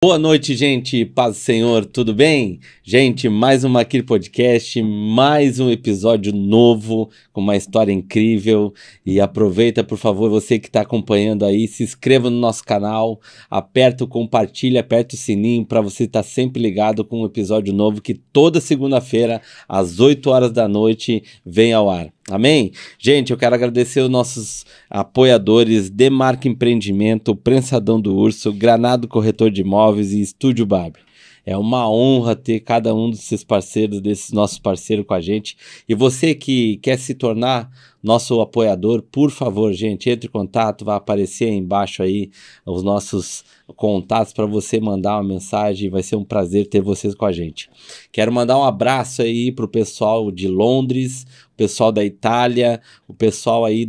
Boa noite, gente. Paz do Senhor, tudo bem? Gente, mais um Maquir Podcast, mais um episódio novo, com uma história incrível. E aproveita, por favor, você que está acompanhando aí, se inscreva no nosso canal, aperta o compartilha, aperta o sininho para você estar sempre ligado com um episódio novo que toda segunda-feira, às 8 horas da noite, vem ao ar. Amém? Gente, eu quero agradecer os nossos apoiadores, Demarque Empreendimento, Prensadão do Urso, Granado Corretor de Imóveis e Estúdio Barbie. É uma honra ter cada um desses parceiros, desses nossos parceiros com a gente. E você que quer se tornar nosso apoiador, por favor, gente, entre em contato, vai aparecer aí embaixo aí os nossos contatos para você mandar uma mensagem, vai ser um prazer ter vocês com a gente. Quero mandar um abraço aí pro pessoal de Londres, o pessoal da Itália, o pessoal aí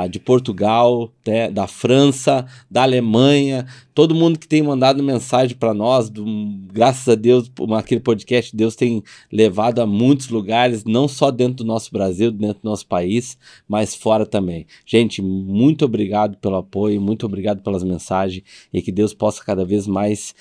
de Portugal, né, da França, da Alemanha, todo mundo que tem mandado mensagem para nós, graças a Deus, aquele podcast, Deus tem levado a muitos lugares, não só dentro do nosso Brasil, dentro do nosso país, mas fora também. Gente, muito obrigado pelo apoio, muito obrigado pelas mensagens e que Deus possa cada vez mais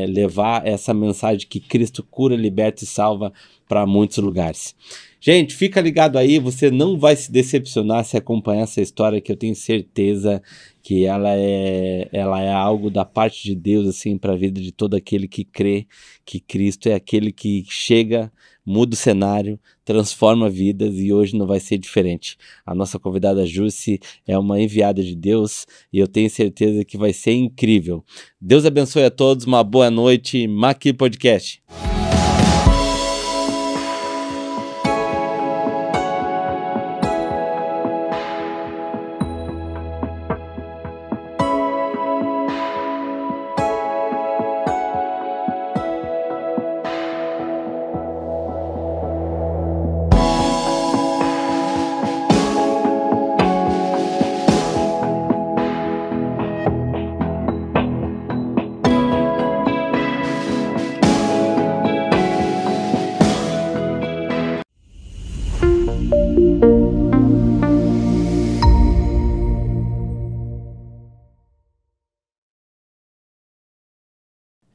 levar essa mensagem que Cristo cura, liberta e salva para muitos lugares. Gente, fica ligado aí, você não vai se decepcionar se acompanhar essa história, que eu tenho certeza que ela é algo da parte de Deus assim, para a vida de todo aquele que crê que Cristo é aquele que chega, muda o cenário, transforma vidas, e hoje não vai ser diferente. A nossa convidada Jussi é uma enviada de Deus e eu tenho certeza que vai ser incrível. Deus abençoe a todos, uma boa noite, Maquir Podcast.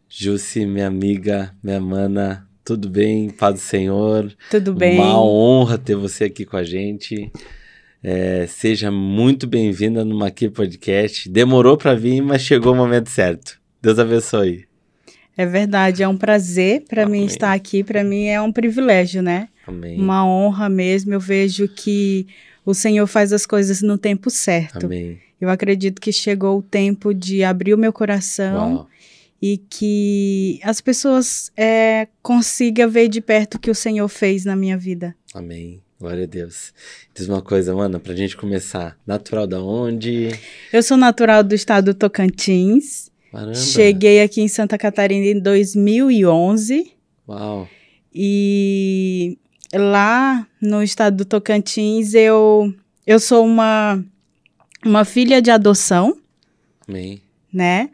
Jussi, minha amiga, minha mana, tudo bem? Paz do Senhor. Tudo bem. Uma honra ter você aqui com a gente. Seja muito bem-vinda no Maquir Podcast. Demorou para vir, mas chegou o momento certo. Deus abençoe. É verdade, é um prazer para mim estar aqui. Para mim é um privilégio, né? Amém. Uma honra mesmo. Eu vejo que o Senhor faz as coisas no tempo certo. Amém. Eu acredito que chegou o tempo de abrir o meu coração. Uau. E que as pessoas consigam ver de perto o que o Senhor fez na minha vida. Amém. Glória a Deus. Diz uma coisa, Ana, pra gente começar. Natural da onde? Eu sou natural do estado do Tocantins. Caramba. Cheguei aqui em Santa Catarina em 2011. Uau. E lá no estado do Tocantins eu sou uma filha de adoção. Amém. Né?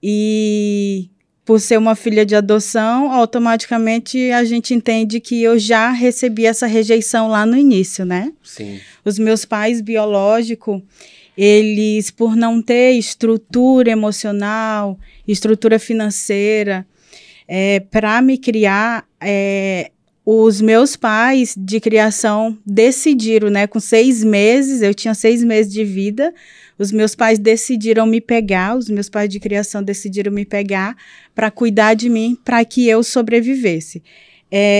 E por ser uma filha de adoção, automaticamente a gente entende que eu já recebi essa rejeição lá no início, né? Sim. Os meus pais biológicos, eles, por não ter estrutura emocional, estrutura financeira, para me criar, os meus pais de criação decidiram, né? Com 6 meses, eu tinha 6 meses de vida. Os meus pais decidiram me pegar, os meus pais de criação decidiram me pegar para cuidar de mim, para que eu sobrevivesse.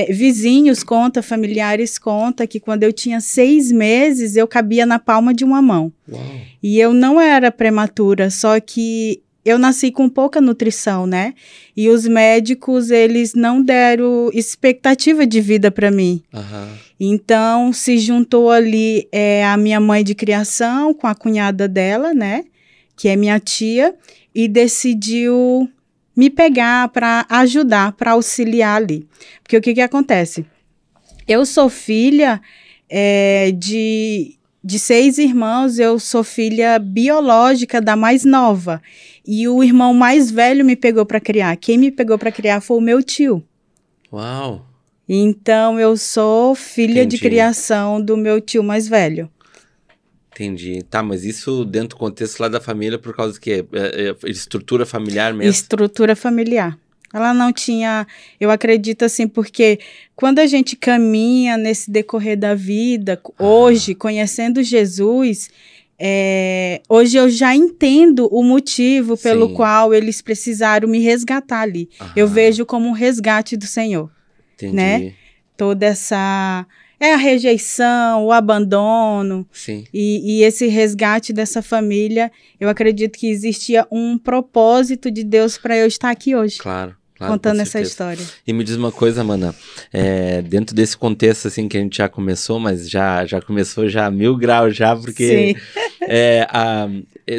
Vizinhos contam, familiares contam que quando eu tinha 6 meses, eu cabia na palma de uma mão. Uau. E eu não era prematura, só que eu nasci com pouca nutrição, né? E os médicos, eles não deram expectativa de vida para mim. Aham. Então, se juntou ali a minha mãe de criação com a cunhada dela, né? Que é minha tia, e decidiu me pegar para ajudar, para auxiliar ali. Porque o que acontece? Eu sou filha de 6 irmãos, eu sou filha biológica da mais nova. E o irmão mais velho me pegou para criar. Quem me pegou para criar foi o meu tio. Uau. Então, eu sou filha Entendi. de criação do meu tio mais velho. Entendi. Tá, mas isso dentro do contexto lá da família por causa do quê? Estrutura familiar mesmo? Estrutura familiar. Ela não tinha, eu acredito assim, porque quando a gente caminha nesse decorrer da vida, hoje, conhecendo Jesus, hoje eu já entendo o motivo pelo qual eles precisaram me resgatar ali. Eu vejo como um resgate do Senhor. Entendi. Né? Toda essa... a rejeição, o abandono. Sim. E esse resgate dessa família, eu acredito que existia um propósito de Deus para eu estar aqui hoje. Claro. Contando essa história. E me diz uma coisa, Mana, dentro desse contexto, assim, que a gente já começou, mas já começou já a 1000 graus já, porque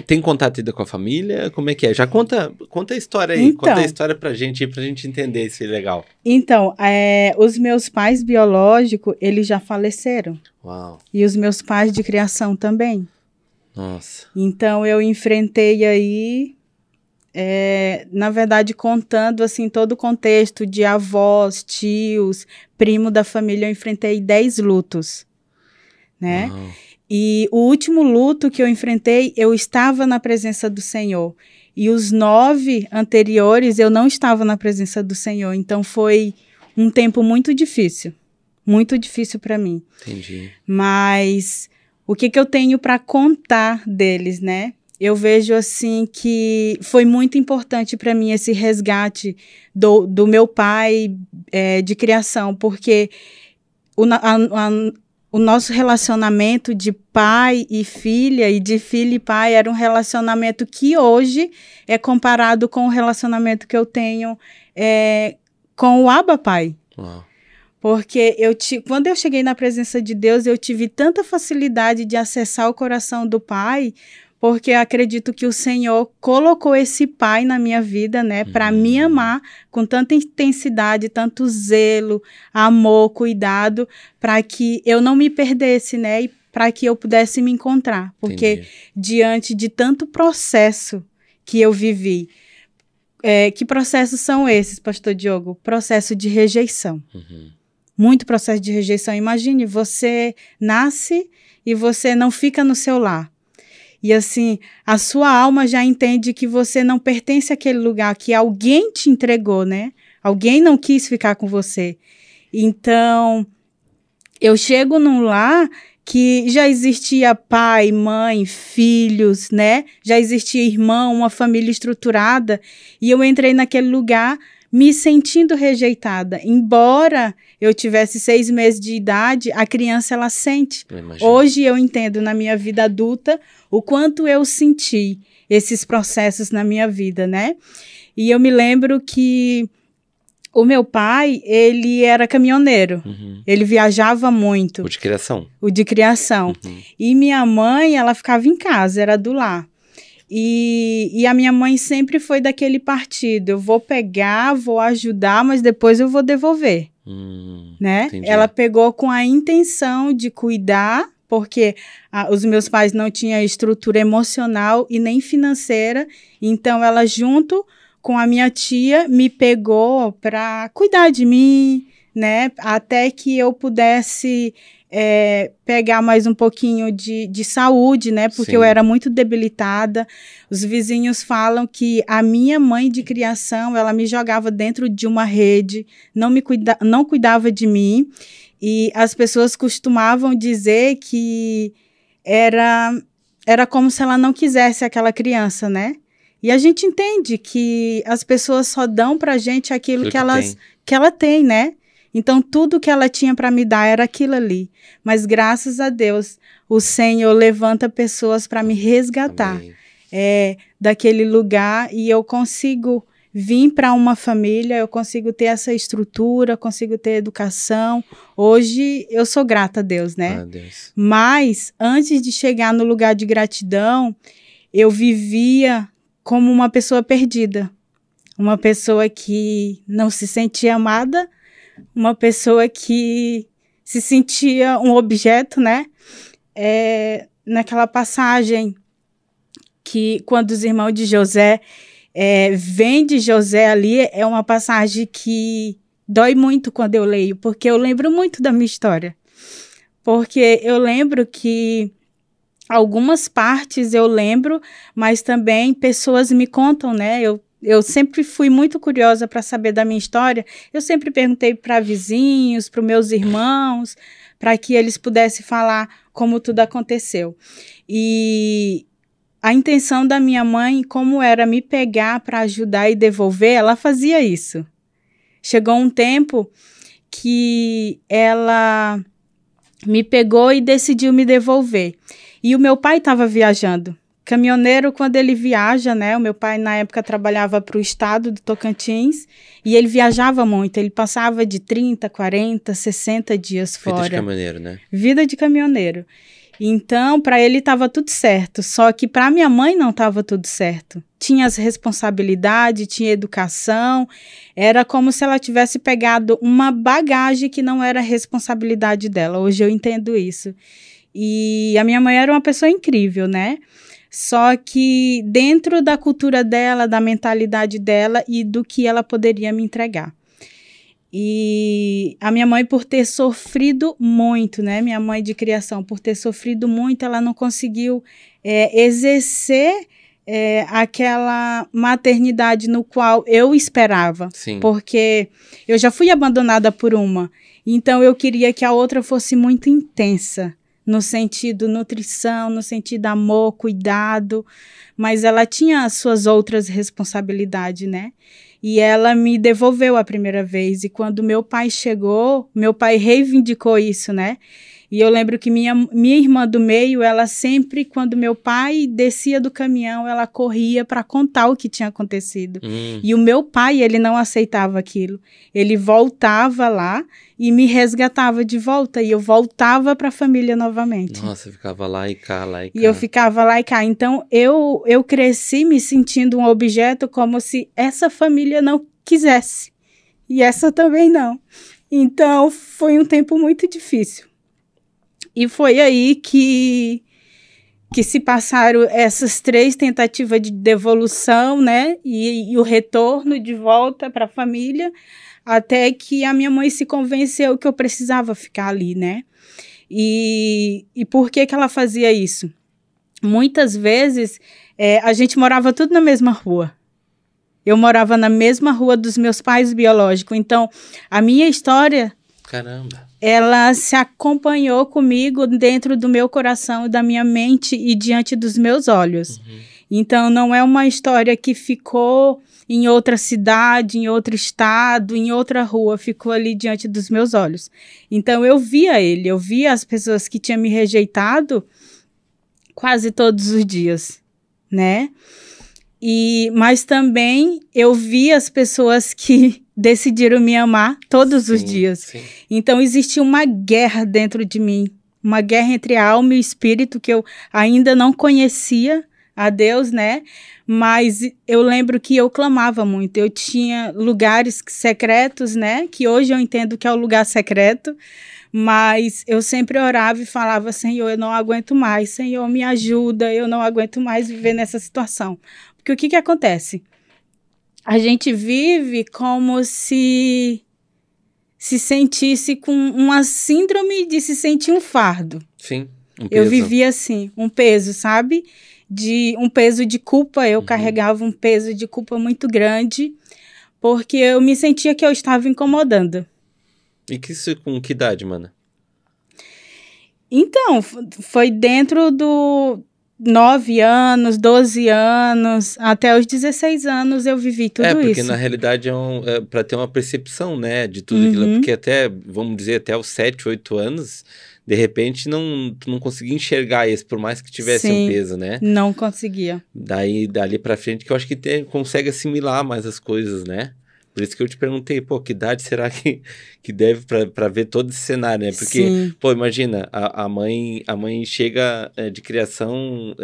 tem contato ainda com a família? Como é que é? Já conta a história aí, então, conta a história pra gente entender isso aí legal. Então, os meus pais biológicos, eles já faleceram. Uau. E os meus pais de criação também. Nossa. Então, eu enfrentei aí... na verdade, contando assim todo o contexto de avós, tios, primo da família, eu enfrentei 10 lutos, né? Uau. E o último luto que eu enfrentei, eu estava na presença do Senhor. E os 9 anteriores, eu não estava na presença do Senhor. Então, foi um tempo muito difícil para mim. Entendi. Mas o que eu tenho para contar deles, né? Eu vejo assim que foi muito importante para mim esse resgate do meu pai de criação, porque o nosso relacionamento de pai e filha e de filho e pai era um relacionamento que hoje é comparado com o relacionamento que eu tenho com o Abba Pai. Uau. Porque quando eu cheguei na presença de Deus, eu tive tanta facilidade de acessar o coração do Pai, porque eu acredito que o Senhor colocou esse pai na minha vida, né, para me amar com tanta intensidade, tanto zelo, amor, cuidado, para que eu não me perdesse, né, e para que eu pudesse me encontrar. Porque diante de tanto processo que eu vivi, que processos são esses, Pastor Diogo? Processo de rejeição. Muito processo de rejeição. Imagine, você nasce e você não fica no seu lar. E assim, a sua alma já entende que você não pertence àquele lugar, que alguém te entregou, né? Alguém não quis ficar com você. Então, eu chego num lar que já existia pai, mãe, filhos, né? Já existia irmão, uma família estruturada. E eu entrei naquele lugar me sentindo rejeitada. Embora eu tivesse 6 meses de idade, a criança, ela sente. Hoje eu entendo na minha vida adulta o quanto eu senti esses processos na minha vida, né? E eu me lembro que o meu pai, ele era caminhoneiro. Ele viajava muito. O de criação? O de criação. E minha mãe, ela ficava em casa, era do lar. E a minha mãe sempre foi daquele partido, eu vou pegar, vou ajudar, mas depois eu vou devolver, né? Entendi. Ela pegou com a intenção de cuidar, porque os meus pais não tinham estrutura emocional e nem financeira, então ela junto com a minha tia me pegou para cuidar de mim, né? Até que eu pudesse... pegar mais um pouquinho de saúde, né? Porque eu era muito debilitada. Os vizinhos falam que a minha mãe de criação, ela me jogava dentro de uma rede, não cuidava de mim. E as pessoas costumavam dizer que era como se ela não quisesse aquela criança, né? E a gente entende que as pessoas só dão pra gente aquilo que ela tem, né? Então, tudo que ela tinha para me dar era aquilo ali. Mas, graças a Deus, o Senhor levanta pessoas para me resgatar daquele lugar. E eu consigo vir para uma família, eu consigo ter essa estrutura, consigo ter educação. Hoje, eu sou grata a Deus, né? Deus. Mas, antes de chegar no lugar de gratidão, eu vivia como uma pessoa perdida. Uma pessoa que não se sentia amada, uma pessoa que se sentia um objeto, né? Naquela passagem que quando os irmãos de José vêm de José ali, é uma passagem que dói muito quando eu leio, porque eu lembro muito da minha história. Porque eu lembro que algumas partes eu lembro, mas também pessoas me contam, né? Eu sempre fui muito curiosa para saber da minha história. Eu sempre perguntei para vizinhos, para os meus irmãos, para que eles pudessem falar como tudo aconteceu. E a intenção da minha mãe, como era me pegar para ajudar e devolver, ela fazia isso. Chegou um tempo que ela me pegou e decidiu me devolver. E o meu pai estava viajando. Caminhoneiro, quando ele viaja, né? O meu pai, na época, trabalhava para o estado do Tocantins e ele viajava muito. Ele passava de 30, 40, 60 dias fora. Vida de caminhoneiro, né? Vida de caminhoneiro. Então, para ele estava tudo certo. Só que para minha mãe não estava tudo certo. Tinha as responsabilidades, tinha educação. Era como se ela tivesse pegado uma bagagem que não era responsabilidade dela. Hoje eu entendo isso. E a minha mãe era uma pessoa incrível, né? Só que dentro da cultura dela, da mentalidade dela e do que ela poderia me entregar. E a minha mãe, por ter sofrido muito, né? Minha mãe de criação, por ter sofrido muito, ela não conseguiu exercer aquela maternidade no qual eu esperava. Sim. Porque eu já fui abandonada por uma. Então, eu queria que a outra fosse muito intensa. No sentido nutrição, no sentido amor, cuidado, mas ela tinha as suas outras responsabilidades, né? E ela me devolveu a primeira vez, e quando meu pai chegou, meu pai reivindicou isso, né? E eu lembro que minha irmã do meio, ela sempre, quando meu pai descia do caminhão, ela corria para contar o que tinha acontecido. E o meu pai, ele não aceitava aquilo. Ele voltava lá e me resgatava de volta, e eu voltava para a família novamente. Nossa, ficava lá e cá, lá e cá. E eu ficava lá e cá. Então, eu cresci me sentindo um objeto como se essa família não quisesse. E essa também não. Então, foi um tempo muito difícil. E foi aí que se passaram essas 3 tentativas de devolução, né? E o retorno de volta para a família, até que a minha mãe se convenceu que eu precisava ficar ali, né? E por que ela fazia isso? Muitas vezes, a gente morava tudo na mesma rua. Eu morava na mesma rua dos meus pais biológicos. Então, a minha história... Caramba! Ela se acompanhou comigo dentro do meu coração, da minha mente e diante dos meus olhos. Uhum. Então, não é uma história que ficou em outra cidade, em outro estado, em outra rua, ficou ali diante dos meus olhos. Então, eu via ele, eu via as pessoas que tinham me rejeitado quase todos os dias, né? Mas também eu via as pessoas que decidiram me amar todos os dias. Sim. Então, existia uma guerra dentro de mim, uma guerra entre a alma e o espírito, que eu ainda não conhecia a Deus, né? Mas eu lembro que eu clamava muito. Eu tinha lugares secretos, né? Que hoje eu entendo que é o lugar secreto, mas eu sempre orava e falava: Senhor, eu não aguento mais, Senhor, me ajuda, eu não aguento mais viver nessa situação. Porque o que acontece? A gente vive como se sentisse com uma síndrome de se sentir um fardo. Sim, um peso. Eu vivia assim, um peso, sabe? Um peso de culpa. Eu carregava um peso de culpa muito grande, porque eu me sentia que eu estava incomodando. E que isso com que idade, mana? Então, foi dentro do 9 anos, 12 anos, até os 16 anos eu vivi tudo isso. Porque na realidade é para ter uma percepção, né, de tudo aquilo, porque até, vamos dizer, até os 7, 8 anos, de repente tu não conseguia enxergar isso, por mais que tivesse um peso, né? Não conseguia. Dali pra frente que eu acho que consegue assimilar mais as coisas, né? Por isso que eu te perguntei, que idade será que deve para ver todo esse cenário, né? Porque, sim, imagina, a mãe chega de criação,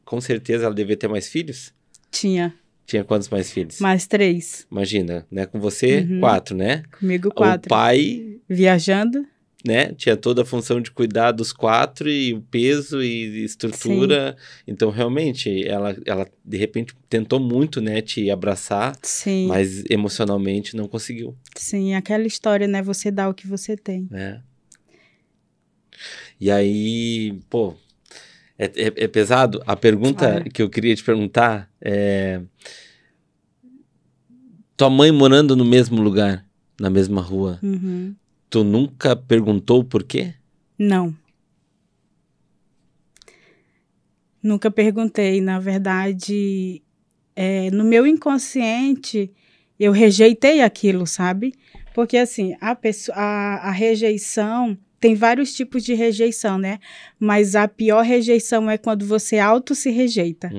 com certeza ela devia ter mais filhos? Tinha. Tinha quantos mais filhos? Mais 3. Imagina, né? Com você, 4, né? Comigo 4. O pai... Viajando. Né? Tinha toda a função de cuidar dos 4 e o peso e estrutura. Sim. Então, realmente, ela de repente tentou muito, né, te abraçar, sim, mas emocionalmente não conseguiu. Sim, aquela história, né? Você dá o que você tem. E aí, É pesado? A pergunta que eu queria te perguntar é... Tua mãe morando no mesmo lugar, na mesma rua, tu nunca perguntou por quê? Não. Nunca perguntei. Na verdade, no meu inconsciente, eu rejeitei aquilo, sabe? Porque, assim, a rejeição... Tem vários tipos de rejeição, né? Mas a pior rejeição é quando você auto se rejeita.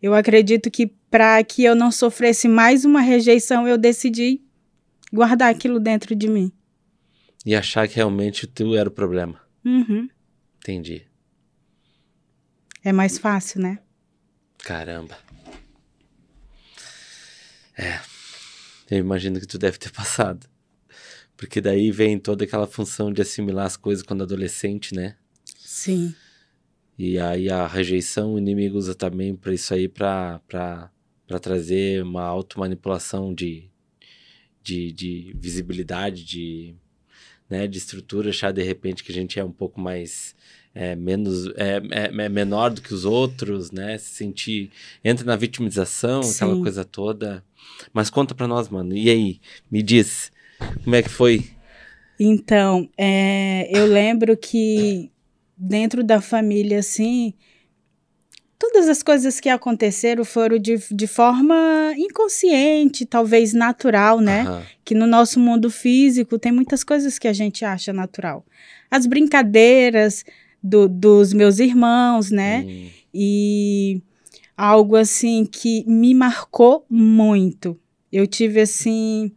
Eu acredito que para que eu não sofresse mais uma rejeição, eu decidi guardar aquilo dentro de mim. E achar que realmente tu era o problema. Entendi. É mais fácil, né? Caramba. Eu imagino que tu deve ter passado. Porque daí vem toda aquela função de assimilar as coisas quando adolescente, né? Sim. E aí a rejeição o inimigo usa também para isso aí, para trazer uma automanipulação de visibilidade, de estrutura, achar de repente que a gente é um pouco mais... menor do que os outros, né? Se sentir... Entra na vitimização, aquela coisa toda. Mas conta pra nós, mano. E aí? Me diz... Como é que foi? Então, eu lembro que dentro da família, assim, todas as coisas que aconteceram foram de forma inconsciente, talvez natural, né? Que no nosso mundo físico tem muitas coisas que a gente acha natural. As brincadeiras dos meus irmãos, né? E algo, assim, que me marcou muito. Eu tive, assim...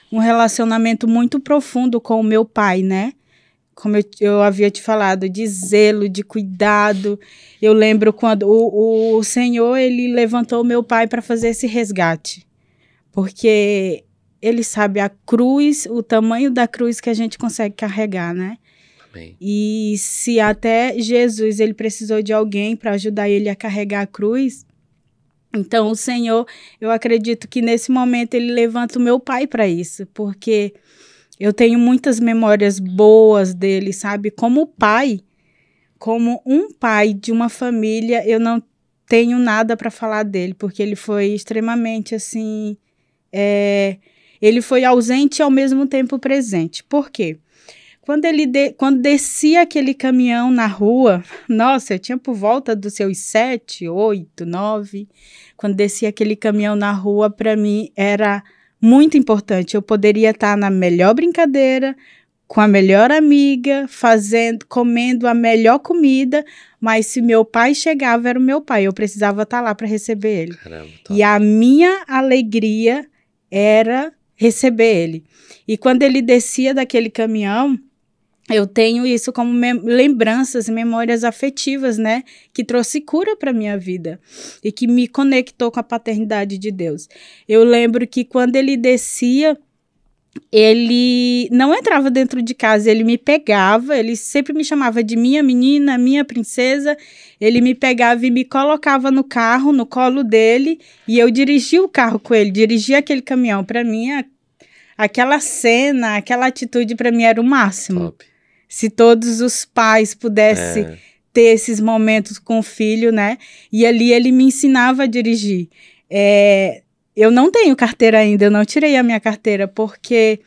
um relacionamento muito profundo com o meu pai, né? Como eu havia te falado, de zelo, de cuidado. Eu lembro quando o Senhor, ele levantou o meu pai para fazer esse resgate. Porque ele sabe a cruz, o tamanho da cruz que a gente consegue carregar, né? Amém. E se até Jesus, ele precisou de alguém para ajudar ele a carregar a cruz... Então, o Senhor, eu acredito que nesse momento ele levanta o meu pai para isso, porque eu tenho muitas memórias boas dele, sabe? Como pai, como um pai de uma família, eu não tenho nada para falar dele, porque ele foi extremamente, assim, ele foi ausente e ao mesmo tempo presente. Por quê? Quando descia aquele caminhão na rua, nossa, eu tinha por volta dos seus 7, 8, 9. Quando descia aquele caminhão na rua, para mim era muito importante. Eu poderia estar na melhor brincadeira, com a melhor amiga, comendo a melhor comida, mas se meu pai chegava, era o meu pai. Eu precisava estar lá para receber ele. Caramba, e a minha alegria era receber ele. E quando ele descia daquele caminhão, eu tenho isso como lembranças, memórias afetivas, né? Que trouxe cura para minha vida e que me conectou com a paternidade de Deus. Eu lembro que quando ele descia, ele não entrava dentro de casa, ele me pegava, ele sempre me chamava de minha menina, minha princesa. Ele me pegava e me colocava no carro, no colo dele, e eu dirigia o carro com ele, dirigia aquele caminhão. Para mim, aquela cena, aquela atitude para mim era o máximo. Top. Se todos os pais pudessem ter esses momentos com o filho, né? E ali ele me ensinava a dirigir. Eu não tenho carteira ainda, eu não tirei a minha carteira, porque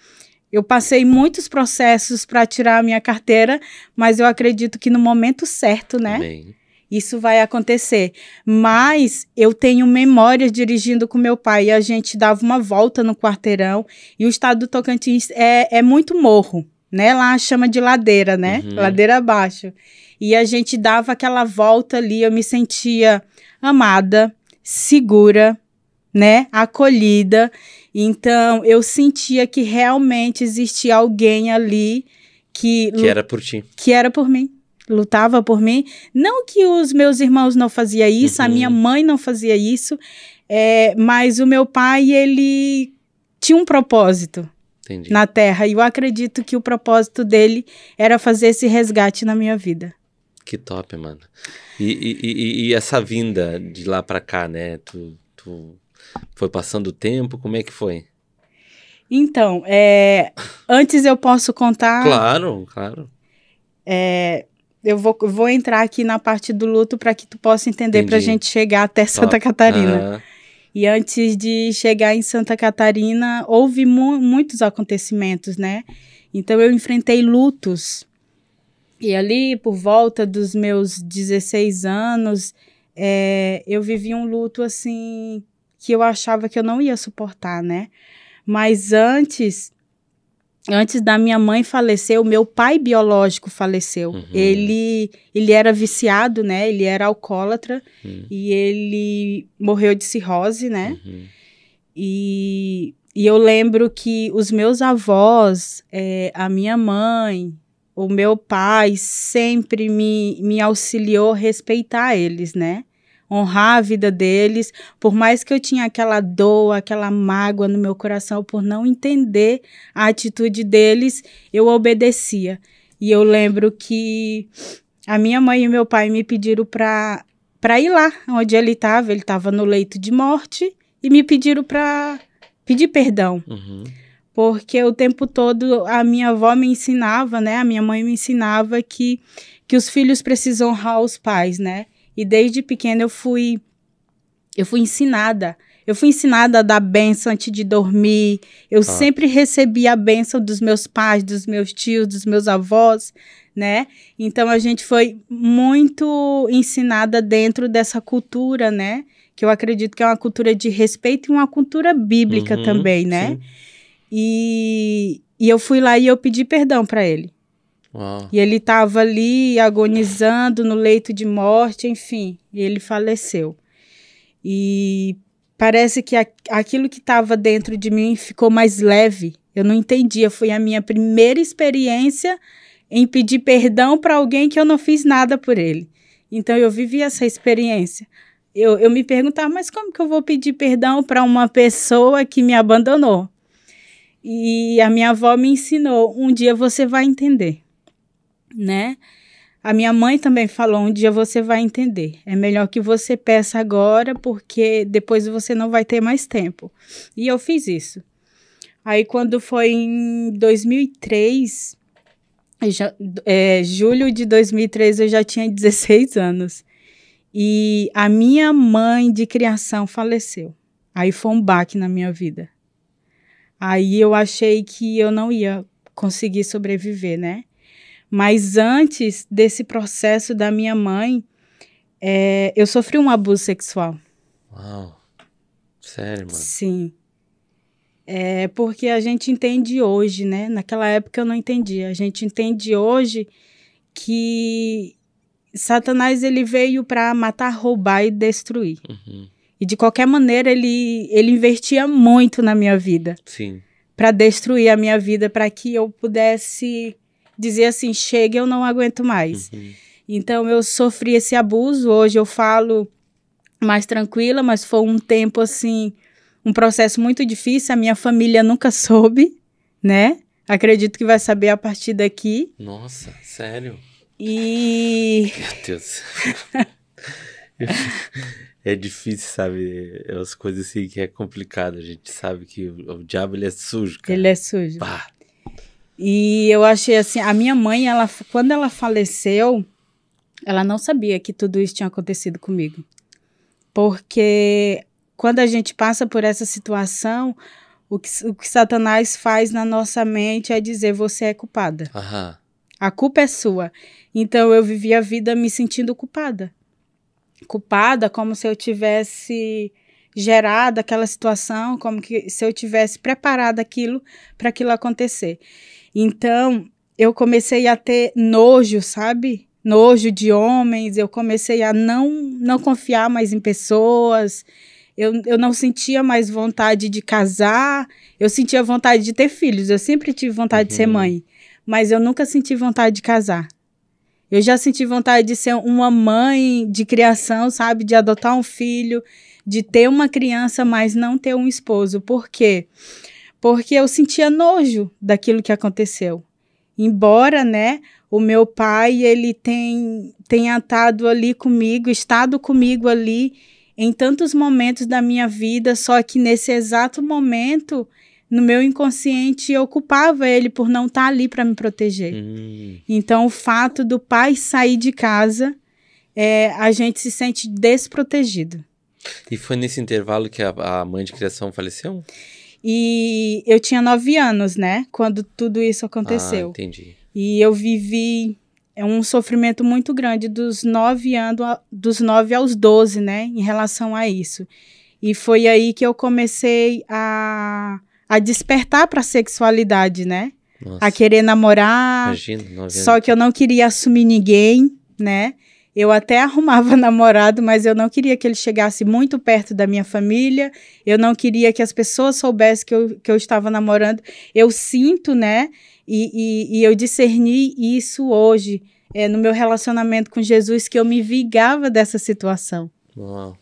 eu passei muitos processos para tirar a minha carteira, mas eu acredito que no momento certo, né? Amém. Isso vai acontecer. Mas eu tenho memórias dirigindo com meu pai, e a gente dava uma volta no quarteirão, e o estado do Tocantins é muito morro, né? Lá chama de ladeira, né? Ladeira abaixo. E a gente dava aquela volta ali, eu me sentia amada, segura, né? Acolhida. Então, eu sentia que realmente existia alguém ali que era por ti. Que era por mim. Lutava por mim. Não que os meus irmãos não faziam isso, a minha mãe não fazia isso, mas o meu pai, ele tinha um propósito. Entendi. Na Terra. E eu acredito que o propósito dele era fazer esse resgate na minha vida. Que top, mano. E essa vinda de lá pra cá, né? Tu foi passando o tempo, como é que foi? Então, antes eu posso contar... Claro. eu vou entrar aqui na parte do luto para que tu possa entender, para a gente chegar até Santa Catarina. E antes de chegar em Santa Catarina, houve muitos acontecimentos, né? Então, eu enfrentei lutos. E ali, por volta dos meus 16 anos, eu vivi um luto, assim, que eu achava que eu não ia suportar, né? Mas antes da minha mãe falecer, o meu pai biológico faleceu. Uhum. Ele era viciado, né? Ele era alcoólatra. E ele morreu de cirrose, né? Uhum. E eu lembro que os meus avós, a minha mãe, o meu pai sempre me auxiliou a respeitar eles, né? Honrar a vida deles, por mais que eu tinha aquela dor, aquela mágoa no meu coração por não entender a atitude deles, eu obedecia. E eu lembro que a minha mãe e o meu pai me pediram para ir lá onde ele estava no leito de morte, e me pediram para pedir perdão. Uhum. Porque o tempo todo a minha avó me ensinava, né? A minha mãe me ensinava que os filhos precisam honrar os pais, né? E desde pequena eu fui ensinada. Eu fui ensinada a dar bênção antes de dormir. Eu sempre recebi a bênção dos meus pais, dos meus tios, dos meus avós, né? Então, a gente foi muito ensinada dentro dessa cultura, né? Que eu acredito que é uma cultura de respeito e uma cultura bíblica também, né? Sim. E eu fui lá e eu pedi perdão para ele. Uau. E ele estava ali agonizando no leito de morte, enfim, e ele faleceu. E parece que aquilo que estava dentro de mim ficou mais leve. Eu não entendia, foi a minha primeira experiência em pedir perdão para alguém que eu não fiz nada por ele. Então eu vivi essa experiência. Eu me perguntava, mas como que eu vou pedir perdão para uma pessoa que me abandonou? E a minha avó me ensinou, um dia você vai entender. Né? A minha mãe também falou, um dia você vai entender. É melhor que você peça agora, porque depois você não vai ter mais tempo. E eu fiz isso. Aí, quando foi em 2003, julho de 2003, eu já tinha 16 anos. E a minha mãe de criação faleceu. Aí foi um baque na minha vida. Aí eu achei que eu não ia conseguir sobreviver, né? Mas antes desse processo da minha mãe, eu sofri um abuso sexual. Uau! Sério, mano? Sim. Porque a gente entende hoje, né? Naquela época eu não entendia. A gente entende hoje que Satanás ele veio para matar, roubar e destruir. Uhum. E de qualquer maneira ele investia muito na minha vida. Sim. Para destruir a minha vida, para que eu pudesse dizer assim, chega, eu não aguento mais. Uhum. Então, eu sofri esse abuso. Hoje eu falo mais tranquila, mas foi um tempo, assim, um processo muito difícil. A minha família nunca soube, né? Acredito que vai saber a partir daqui. Nossa, sério? E... Meu Deus. É difícil, sabe? É umas coisas assim que é complicado. A gente sabe que o diabo, ele é sujo, cara. Ele é sujo. Pá. E eu achei assim, a minha mãe, quando ela faleceu, ela não sabia que tudo isso tinha acontecido comigo. Porque quando a gente passa por essa situação, o que Satanás faz na nossa mente é dizer, você é culpada. Aham. A culpa é sua. Então, eu vivi a vida me sentindo culpada. Culpada como se eu tivesse gerado aquela situação, como que se eu tivesse preparado aquilo para aquilo acontecer. Então, eu comecei a ter nojo, sabe? Nojo de homens, eu comecei a não confiar mais em pessoas, eu não sentia mais vontade de casar, eu sentia vontade de ter filhos, eu sempre tive vontade de ser mãe, mas eu nunca senti vontade de casar. Eu já senti vontade de ser uma mãe de criação, sabe? De adotar um filho, de ter uma criança, mas não ter um esposo. Por quê? Porque eu sentia nojo daquilo que aconteceu. Embora, né, o meu pai, ele tenha estado ali comigo, estado comigo ali em tantos momentos da minha vida, só que nesse exato momento, no meu inconsciente eu culpava ele por não estar ali para me proteger. Então, o fato do pai sair de casa, a gente se sente desprotegido. E foi nesse intervalo que a mãe de criação faleceu? E eu tinha 9 anos, né? Quando tudo isso aconteceu. Ah, entendi. E eu vivi um sofrimento muito grande dos 9 aos 12, né? Em relação a isso. E foi aí que eu comecei a despertar para a sexualidade, né? Nossa. A querer namorar. Imagina, 9 anos. Só que eu não queria assumir ninguém, né? Eu até arrumava namorado, mas eu não queria que ele chegasse muito perto da minha família. Eu não queria que as pessoas soubessem que eu estava namorando. Eu sinto, né? E eu discerni isso hoje, no meu relacionamento com Jesus, que eu me vingava dessa situação. Uau.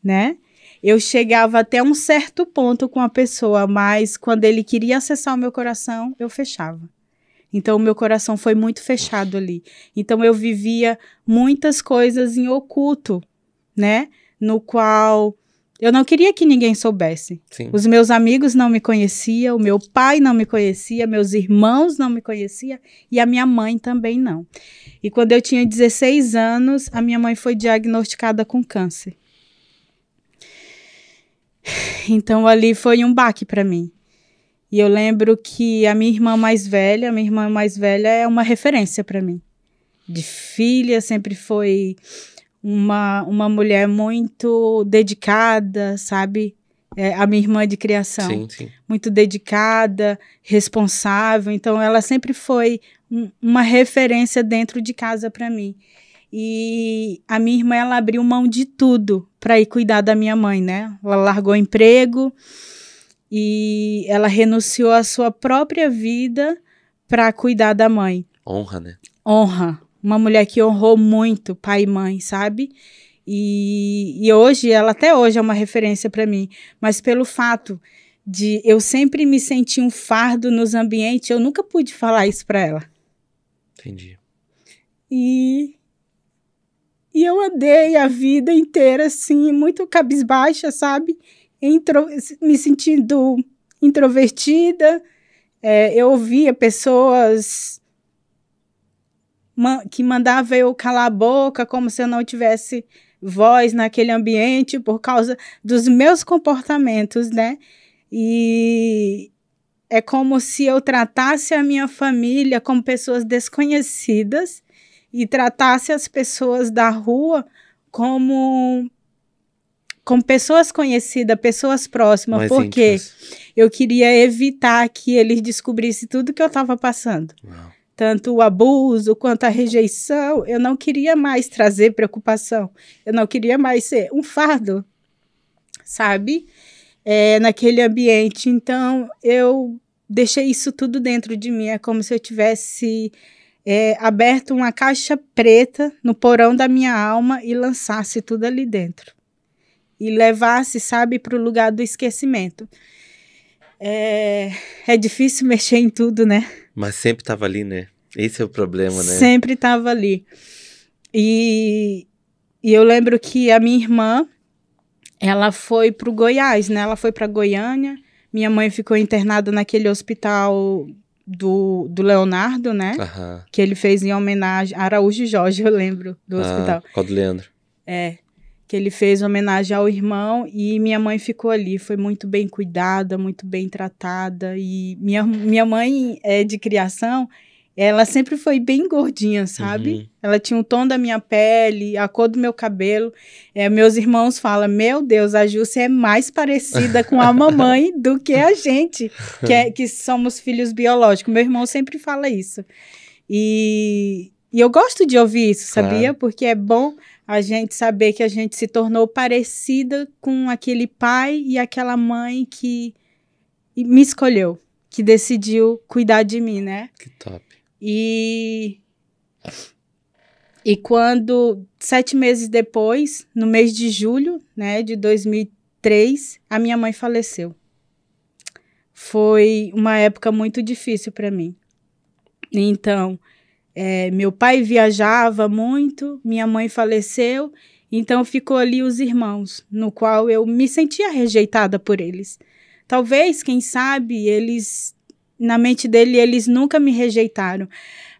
Né? Eu chegava até um certo ponto com a pessoa, mas quando ele queria acessar o meu coração, eu fechava. Então, o meu coração foi muito fechado ali. Então, eu vivia muitas coisas em oculto, né? No qual eu não queria que ninguém soubesse. Sim. Os meus amigos não me conheciam, o meu pai não me conhecia, meus irmãos não me conheciam e a minha mãe também não. E quando eu tinha 16 anos, a minha mãe foi diagnosticada com câncer. Então, ali foi um baque para mim. E eu lembro que a minha irmã mais velha é uma referência para mim. De filha, sempre foi uma mulher muito dedicada, sabe? A minha irmã de criação. Sim, sim. Muito dedicada, responsável. Então, ela sempre foi uma referência dentro de casa para mim. E a minha irmã, ela abriu mão de tudo para ir cuidar da minha mãe, né? Ela largou o emprego e ela renunciou à sua própria vida para cuidar da mãe. Honra, né? Honra. Uma mulher que honrou muito pai e mãe, sabe? E hoje, ela até hoje é uma referência para mim. Mas pelo fato de eu sempre me sentir um fardo nos ambientes, eu nunca pude falar isso para ela. Entendi. E eu andei a vida inteira, assim, muito cabisbaixa, sabe? Me sentindo introvertida. Eu ouvia pessoas que mandavam eu calar a boca, como se eu não tivesse voz naquele ambiente por causa dos meus comportamentos, né? E é como se eu tratasse a minha família como pessoas desconhecidas e tratasse as pessoas da rua como pessoas conhecidas, pessoas próximas, Mais porque íntimas. eu queria evitar que eles descobrissem tudo que eu estava passando. Uau. Tanto o abuso quanto a rejeição. Eu não queria mais trazer preocupação. Eu não queria mais ser um fardo, sabe? Naquele ambiente. Então, eu deixei isso tudo dentro de mim. É como se eu tivesse aberto uma caixa preta no porão da minha alma e lançasse tudo ali dentro. E levasse, sabe, para o lugar do esquecimento. É difícil mexer em tudo, né? Mas sempre tava ali, né? Esse é o problema, né? Sempre estava ali. E eu lembro que a minha irmã, ela foi para o Goiás, né? Ela foi para Goiânia. Minha mãe ficou internada naquele hospital do Leonardo, né? Aham. Que ele fez em homenagem a Araújo Jorge, eu lembro do hospital. Por causa do Leandro. Que ele fez homenagem ao irmão e minha mãe ficou ali, foi muito bem cuidada, muito bem tratada. E minha mãe de criação, ela sempre foi bem gordinha, sabe? Uhum. Ela tinha o tom da minha pele, a cor do meu cabelo. Meus irmãos falam, meu Deus, a Júcia é mais parecida com a mamãe do que a gente, que somos filhos biológicos. Meu irmão sempre fala isso. E eu gosto de ouvir isso, sabia? Claro. Porque é bom a gente saber que a gente se tornou parecida com aquele pai e aquela mãe que me escolheu, que decidiu cuidar de mim, né? Que top. E quando, 7 meses depois, no mês de julho, né, de 2003, a minha mãe faleceu. Foi uma época muito difícil para mim. Então, meu pai viajava muito, minha mãe faleceu, então ficou ali os irmãos, no qual eu me sentia rejeitada por eles. Talvez, quem sabe, eles, na mente dele, eles nunca me rejeitaram.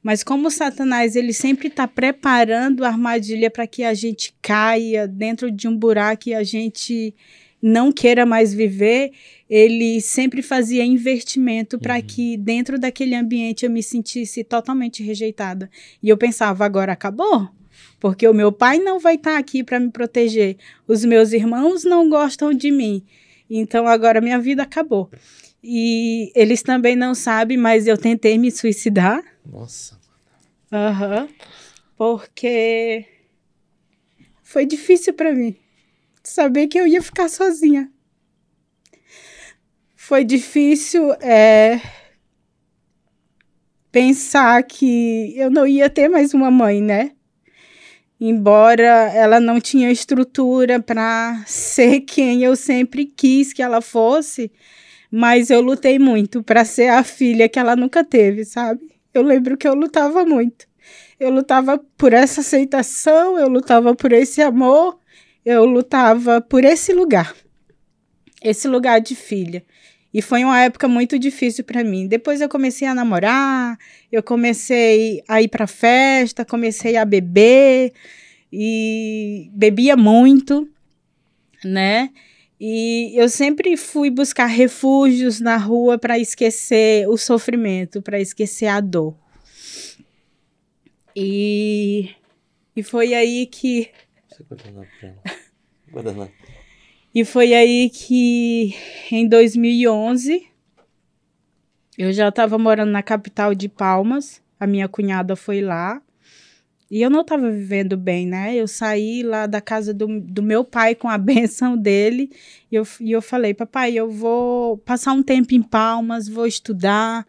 Mas como Satanás, ele sempre está preparando a armadilha para que a gente caia dentro de um buraco e a gente não queira mais viver, ele sempre fazia investimento para que dentro daquele ambiente eu me sentisse totalmente rejeitada. E eu pensava, agora acabou? Porque o meu pai não vai estar aqui para me proteger. Os meus irmãos não gostam de mim. Então agora minha vida acabou. E eles também não sabem, mas eu tentei me suicidar. Nossa. Porque foi difícil para mim saber que eu ia ficar sozinha. Foi difícil pensar que eu não ia ter mais uma mãe, né? Embora ela não tinha estrutura para ser quem eu sempre quis que ela fosse, mas eu lutei muito para ser a filha que ela nunca teve, sabe? Eu lembro que eu lutava muito. Eu lutava por essa aceitação, eu lutava por esse amor, eu lutava por esse lugar de filha. E foi uma época muito difícil para mim. Depois eu comecei a namorar, eu comecei a ir para festa, comecei a beber e bebia muito, né? E eu sempre fui buscar refúgios na rua para esquecer o sofrimento, para esquecer a dor. E foi aí que... E foi aí que, em 2011, eu já estava morando na capital de Palmas, a minha cunhada foi lá, e eu não estava vivendo bem, né? Eu saí lá da casa do meu pai com a bênção dele, e eu falei, papai, eu vou passar um tempo em Palmas, vou estudar,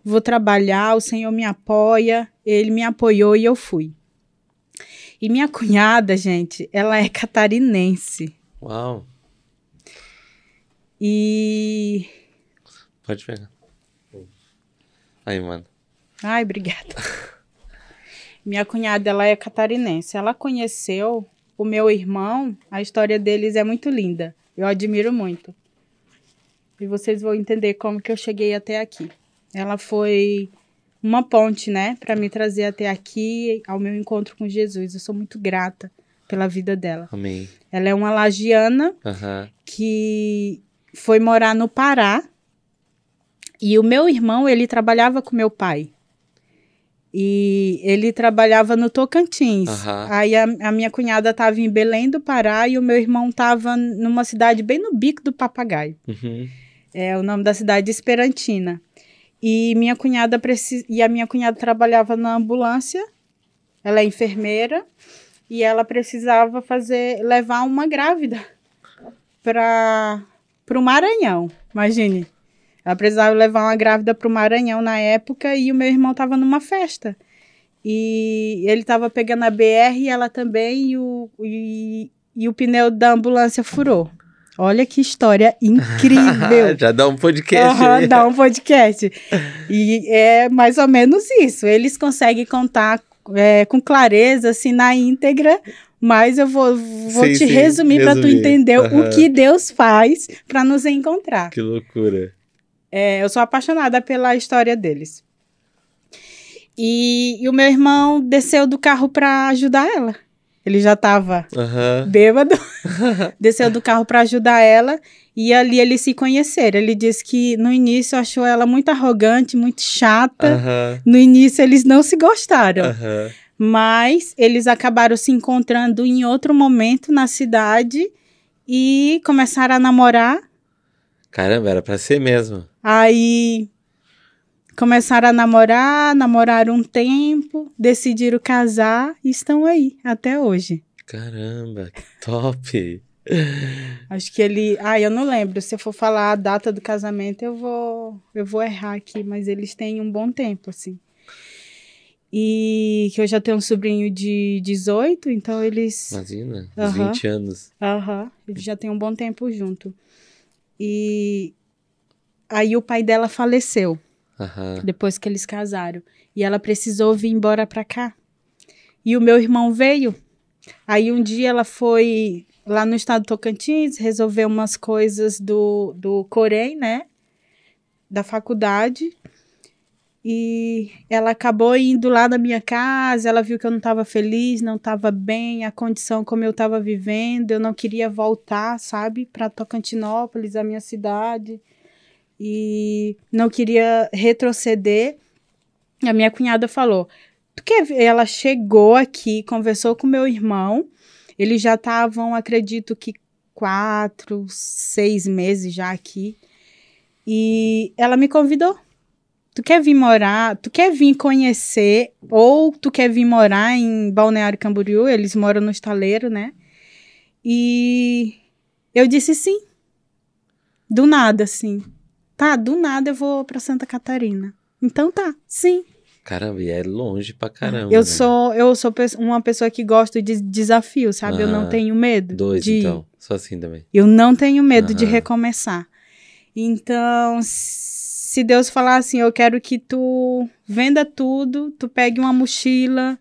vou trabalhar, o Senhor me apoia. Ele me apoiou e eu fui. E minha cunhada, gente, ela é catarinense. Uau! E... Pode pegar. Aí, mano. Ai, obrigada. Minha cunhada, ela é catarinense. Ela conheceu o meu irmão. A história deles é muito linda. Eu admiro muito. E vocês vão entender como que eu cheguei até aqui. Ela foi uma ponte, né, para me trazer até aqui, ao meu encontro com Jesus. Eu sou muito grata pela vida dela. Amém. Ela é uma lagiana que foi morar no Pará. E o meu irmão, ele trabalhava com meu pai. E ele trabalhava no Tocantins. Aí a minha cunhada estava em Belém do Pará e o meu irmão estava numa cidade bem no Bico do Papagaio. É o nome da cidade, Esperantina. E a minha cunhada trabalhava na ambulância. Ela é enfermeira e ela precisava levar uma grávida para o Maranhão. Imagine. Ela precisava levar uma grávida para o Maranhão na época e o meu irmão estava numa festa. E ele estava pegando a BR e ela também, e o pneu da ambulância furou. Olha que história incrível. Já dá um podcast. Dá um podcast. E é mais ou menos isso. Eles conseguem contar com clareza, assim, na íntegra, mas eu vou te resumir para tu entender o que Deus faz para nos encontrar. Que loucura. Eu sou apaixonada pela história deles. E o meu irmão desceu do carro para ajudar ela. Ele já estava bêbado. Desceu do carro para ajudar ela. E ali eles se conheceram. Ele disse que no início achou ela muito arrogante, muito chata. No início eles não se gostaram. Mas eles acabaram se encontrando em outro momento na cidade e começaram a namorar. Caramba, era pra ser mesmo. Aí começaram a namoraram um tempo, decidiram casar e estão aí até hoje. Caramba, que top! Acho que eu não lembro, se eu for falar a data do casamento eu vou errar aqui, mas eles têm um bom tempo, assim. E que eu já tenho um sobrinho de 18, então eles... Imagina, uns 20 anos. Eles já têm um bom tempo junto. E aí o pai dela faleceu, depois que eles casaram. E ela precisou vir embora pra cá. E o meu irmão veio. Aí um dia ela foi lá no estado do Tocantins, resolver umas coisas do Corém, né? Da faculdade. E ela acabou indo lá na minha casa, ela viu que eu não estava feliz, não estava bem, a condição como eu estava vivendo, eu não queria voltar, sabe, para Tocantinópolis, a minha cidade, e não queria retroceder. A minha cunhada falou, tu quer ver? Ela chegou aqui, conversou com meu irmão, eles já estavam, acredito que 4, 6 meses já aqui, e ela me convidou. Tu quer vir morar, tu quer vir conhecer, ou tu quer vir morar em Balneário Camboriú, eles moram no Estaleiro, né? E eu disse sim, do nada, assim. Tá, do nada eu vou pra Santa Catarina. Então tá, sim. Caramba, e é longe pra caramba. Eu sou uma pessoa que gosta de desafio, sabe? Eu não tenho medo. 2, então, só assim também. Eu não tenho medo de recomeçar. Então, se Deus falar assim, eu quero que tu venda tudo, tu pegue uma mochila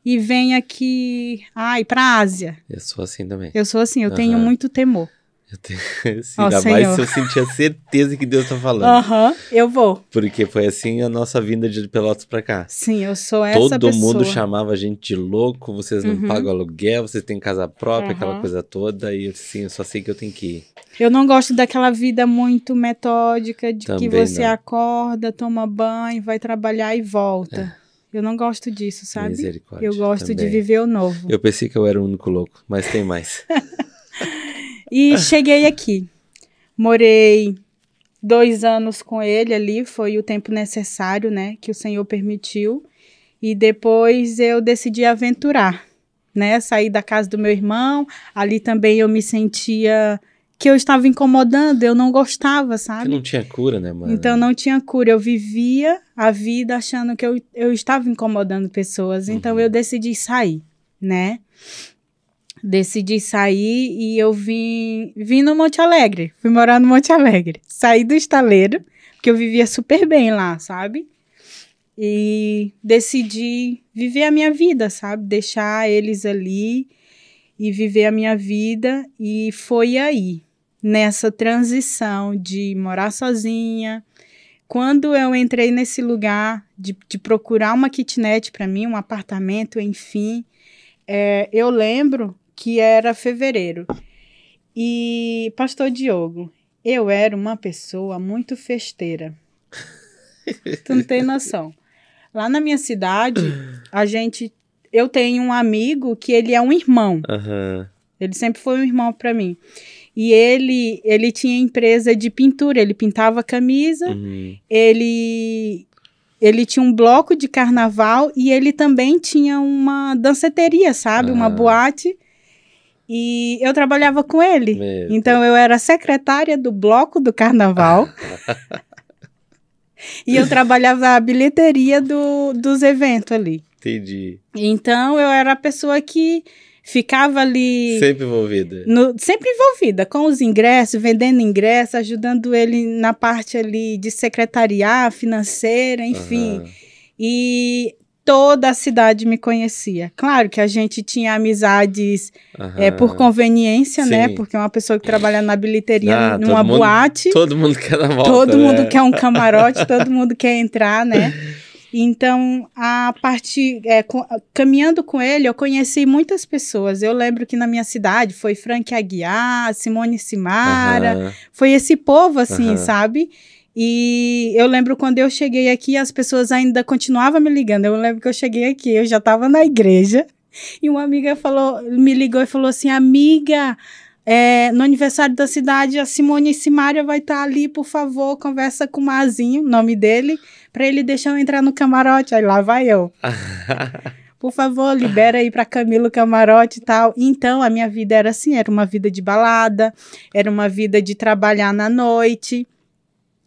e venha aqui, pra Ásia. Eu sou assim também. Eu sou assim, eu tenho muito temor. Eu tenho, sim, ainda mais se eu sentir a certeza que Deus tá falando. Eu vou. Porque foi assim a nossa vinda de Pelotas pra cá. Sim, eu sou essa pessoa. Todo mundo chamava a gente de louco, vocês não pagam aluguel, vocês têm casa própria, aquela coisa toda, e assim, eu só sei que eu tenho que ir. Eu não gosto daquela vida muito metódica, de Também que você não. acorda, toma banho, vai trabalhar e volta. Eu não gosto disso, sabe? Misericórdia. Eu gosto também. de viver o novo. Eu pensei que eu era o único louco, mas tem mais. E cheguei aqui. Morei 2 anos com ele ali, foi o tempo necessário, né, que o Senhor permitiu. E depois eu decidi aventurar, né, sair da casa do meu irmão. Ali também eu me sentia que eu estava incomodando, eu não gostava, sabe? Porque não tinha cura, né, mano? Então não tinha cura, eu vivia a vida achando que eu estava incomodando pessoas. Então eu decidi sair, né? Decidi sair e eu vim no Monte Alegre. Fui morar no Monte Alegre. Saí do Estaleiro, porque eu vivia super bem lá, sabe? E decidi viver a minha vida, sabe? Deixar eles ali e viver a minha vida. E foi aí, nessa transição de morar sozinha. Quando eu entrei nesse lugar de procurar uma kitnet para mim, um apartamento, enfim, eu lembro que era fevereiro. E, pastor Diogo, eu era uma pessoa muito festeira. Tu não tem noção. Lá na minha cidade, eu tenho um amigo que ele é um irmão. Ele sempre foi um irmão para mim. E ele tinha empresa de pintura, ele pintava camisa, ele tinha um bloco de carnaval e ele também tinha uma danceteria, sabe? Uma boate. E eu trabalhava com ele. Então, eu era secretária do bloco do carnaval. E eu trabalhava na bilheteria dos eventos ali. Entendi. Então, eu era a pessoa que ficava ali... Sempre envolvida. Sempre envolvida, com os ingressos, vendendo ingressos, ajudando ele na parte ali de secretariar, financeira, enfim. E toda a cidade me conhecia. Claro que a gente tinha amizades por conveniência, né? Porque uma pessoa que trabalha na bilheteria, numa boate... Todo mundo quer dar volta, todo mundo quer um camarote, todo mundo quer entrar, né? Então, caminhando com ele, eu conheci muitas pessoas. Eu lembro que na minha cidade foi Frank Aguiar, Simone Simara, foi esse povo, assim, sabe? E eu lembro quando eu cheguei aqui, as pessoas ainda continuavam me ligando. Eu lembro que eu cheguei aqui, eu já estava na igreja, e uma amiga me ligou e falou assim, amiga, no aniversário da cidade, a Simone Simaria vai estar ali, por favor, conversa com o Mazinho, nome dele, para ele deixar eu entrar no camarote. Aí lá vai eu. Por favor, libera aí para Camila o camarote e tal. Então, a minha vida era assim, era uma vida de balada, era uma vida de trabalhar na noite.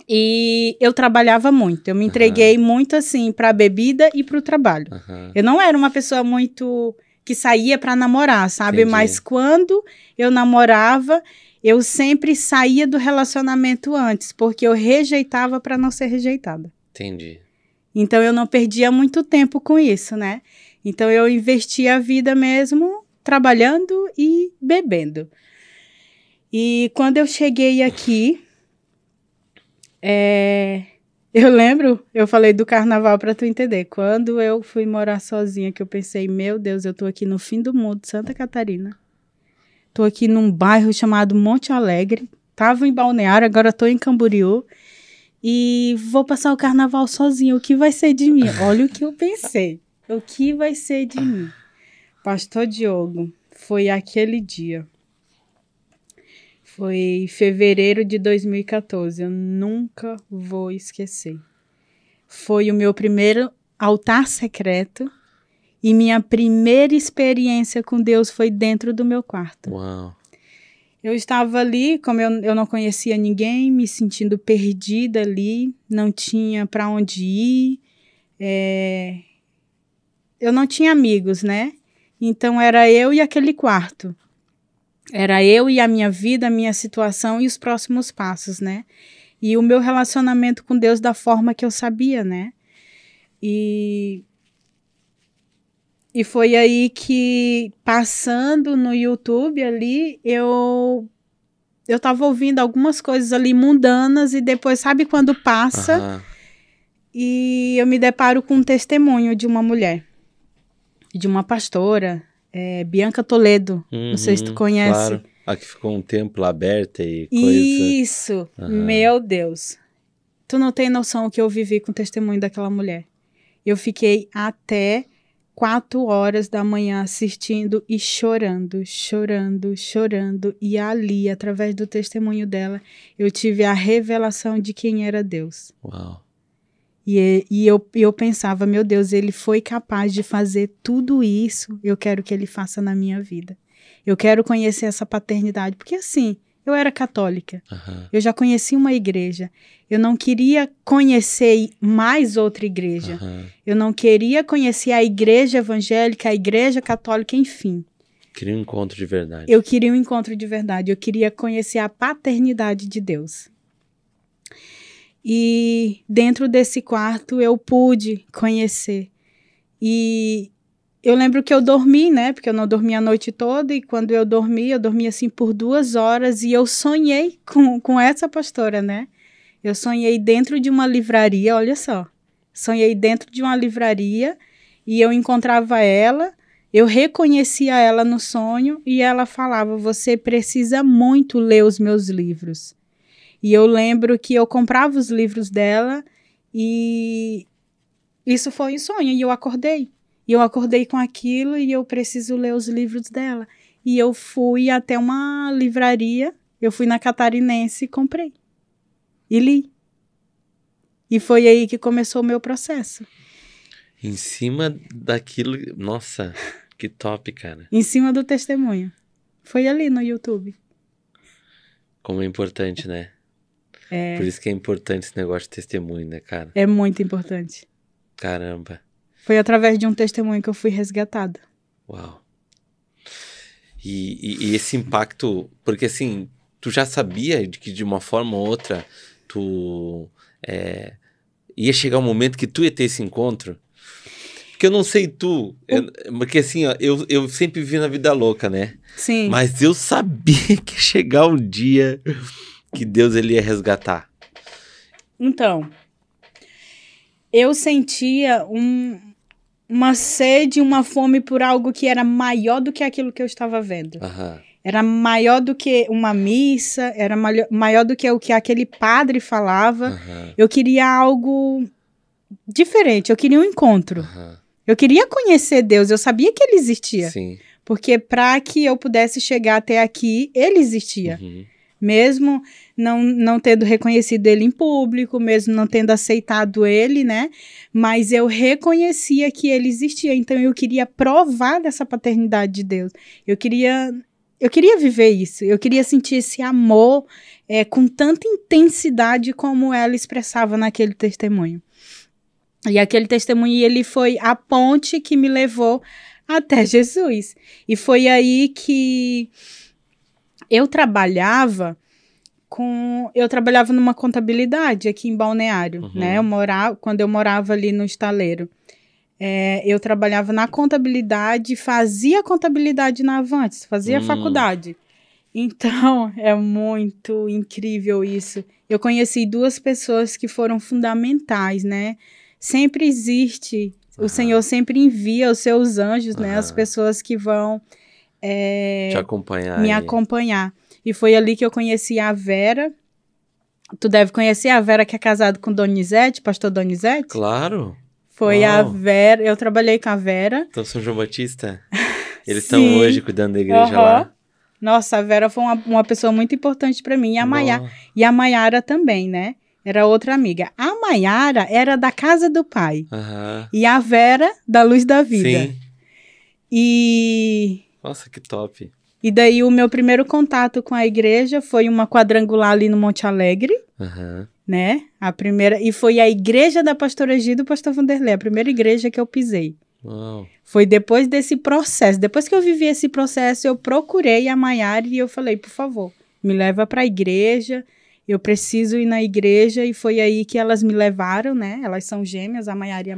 E eu trabalhava muito, eu me entreguei muito assim para a bebida e para o trabalho. Eu não era uma pessoa muito que saía para namorar, sabe? Entendi. Mas quando eu namorava, eu sempre saía do relacionamento antes, porque eu rejeitava para não ser rejeitada. Entendi. Então eu não perdia muito tempo com isso, né? Então eu investia a vida mesmo trabalhando e bebendo. E quando eu cheguei aqui, eu lembro, eu falei do carnaval para tu entender. Quando eu fui morar sozinha, que eu pensei, meu Deus, eu tô aqui no fim do mundo, Santa Catarina. Tô aqui num bairro chamado Monte Alegre. Tava em Balneário, agora tô em Camboriú. E vou passar o carnaval sozinha. O que vai ser de mim? Olha o que eu pensei. O que vai ser de mim? Pastor Diogo, foi aquele dia. Foi fevereiro de 2014. Eu nunca vou esquecer. Foi o meu primeiro altar secreto. E minha primeira experiência com Deus foi dentro do meu quarto. Uau. Eu estava ali, como eu não conhecia ninguém, me sentindo perdida ali, não tinha para onde ir. Eu não tinha amigos, né? Então era eu e aquele quarto. Era eu e a minha vida, a minha situação e os próximos passos, né? E o meu relacionamento com Deus da forma que eu sabia, né? E foi aí que, passando no YouTube ali, eu tava ouvindo algumas coisas ali mundanas e depois, sabe quando passa? E eu me deparo com um testemunho de uma mulher, de uma pastora, Bianca Toledo. Não sei se tu conhece. Claro. Aqui ficou um templo aberto e coisa. Isso, meu Deus. Tu não tem noção o que eu vivi com o testemunho daquela mulher. Eu fiquei até 4 horas da manhã assistindo e chorando. E ali, através do testemunho dela, eu tive a revelação de quem era Deus. Uau. E eu pensava, meu Deus, ele foi capaz de fazer tudo isso, eu quero que ele faça na minha vida. Eu quero conhecer essa paternidade, porque assim, eu era católica, eu já conheci uma igreja, eu não queria conhecer mais outra igreja, eu não queria conhecer a igreja evangélica, a igreja católica, enfim. Queria um encontro de verdade. Eu queria um encontro de verdade, eu queria conhecer a paternidade de Deus. E dentro desse quarto eu pude conhecer. E eu lembro que eu dormi, né? Porque eu não dormi a noite toda. E quando eu dormi assim por 2 horas. E eu sonhei com essa pastora, né? Eu sonhei dentro de uma livraria, olha só. Sonhei dentro de uma livraria e eu encontrava ela. Eu reconhecia ela no sonho e ela falava, você precisa muito ler os meus livros. E eu lembro que eu comprava os livros dela e isso foi um sonho. E eu acordei. E eu acordei com aquilo e eu preciso ler os livros dela. E eu fui até uma livraria, eu fui na Catarinense e comprei. E li. E foi aí que começou o meu processo. Em cima daquilo... Nossa, que top, cara. Em cima do testemunho. Foi ali no YouTube. Como é importante, né? Por isso que é importante esse negócio de testemunho, né, cara? É muito importante. Caramba. Foi através de um testemunho que eu fui resgatada. Uau. E esse impacto... Porque, assim, tu já sabia de que, de uma forma ou outra, tu... ia chegar um momento que tu ia ter esse encontro? Porque eu não sei tu... porque, assim, ó, eu sempre vivi na vida louca, né? Sim. Mas eu sabia que ia chegar um dia... que Deus ele ia resgatar. Então, eu sentia uma sede, uma fome por algo que era maior do que aquilo que eu estava vendo. Era maior do que uma missa, era maior do que o que aquele padre falava. Eu queria algo diferente, eu queria um encontro. Eu queria conhecer Deus, eu sabia que ele existia. Sim. Porque para que eu pudesse chegar até aqui, ele existia. Mesmo não tendo reconhecido ele em público, mesmo não tendo aceitado ele, né? Mas eu reconhecia que ele existia, então eu queria provar dessa paternidade de Deus. Eu queria viver isso, eu queria sentir esse amor com tanta intensidade como ela expressava naquele testemunho. E aquele testemunho, ele foi a ponte que me levou até Jesus. E foi aí que... Eu trabalhava numa contabilidade aqui em Balneário, né? Quando eu morava ali no estaleiro. eu trabalhava na contabilidade, fazia contabilidade na Avantes, fazia faculdade. Então, é muito incrível isso. Eu conheci 2 pessoas que foram fundamentais, né? Sempre existe, o Senhor sempre envia os seus anjos, né? As pessoas que vão Te acompanhar me aí. acompanhar. E foi ali que eu conheci a Vera. Tu deve conhecer a Vera, que é casada com Donizete, pastor Donizete? Claro. Foi a Vera, eu trabalhei com a Vera. Então, São João Batista? Eles estão hoje cuidando da igreja lá? Nossa, a Vera foi uma pessoa muito importante para mim. E a Maiara também, né? Era outra amiga. A Maiara era da casa do pai. E a Vera, da Luz da Vida. Sim. Nossa, que top. E daí o meu primeiro contato com a igreja foi uma quadrangular ali no Monte Alegre. Né? A primeira, e foi a igreja da pastora Gi e do pastor Vanderlei, a primeira igreja que eu pisei. Uau. Foi depois desse processo, depois que eu vivi esse processo, eu procurei a Maiara e eu falei, por favor, me leva para a igreja, eu preciso ir na igreja, e foi aí que elas me levaram, né? Elas são gêmeas, a Maiara e a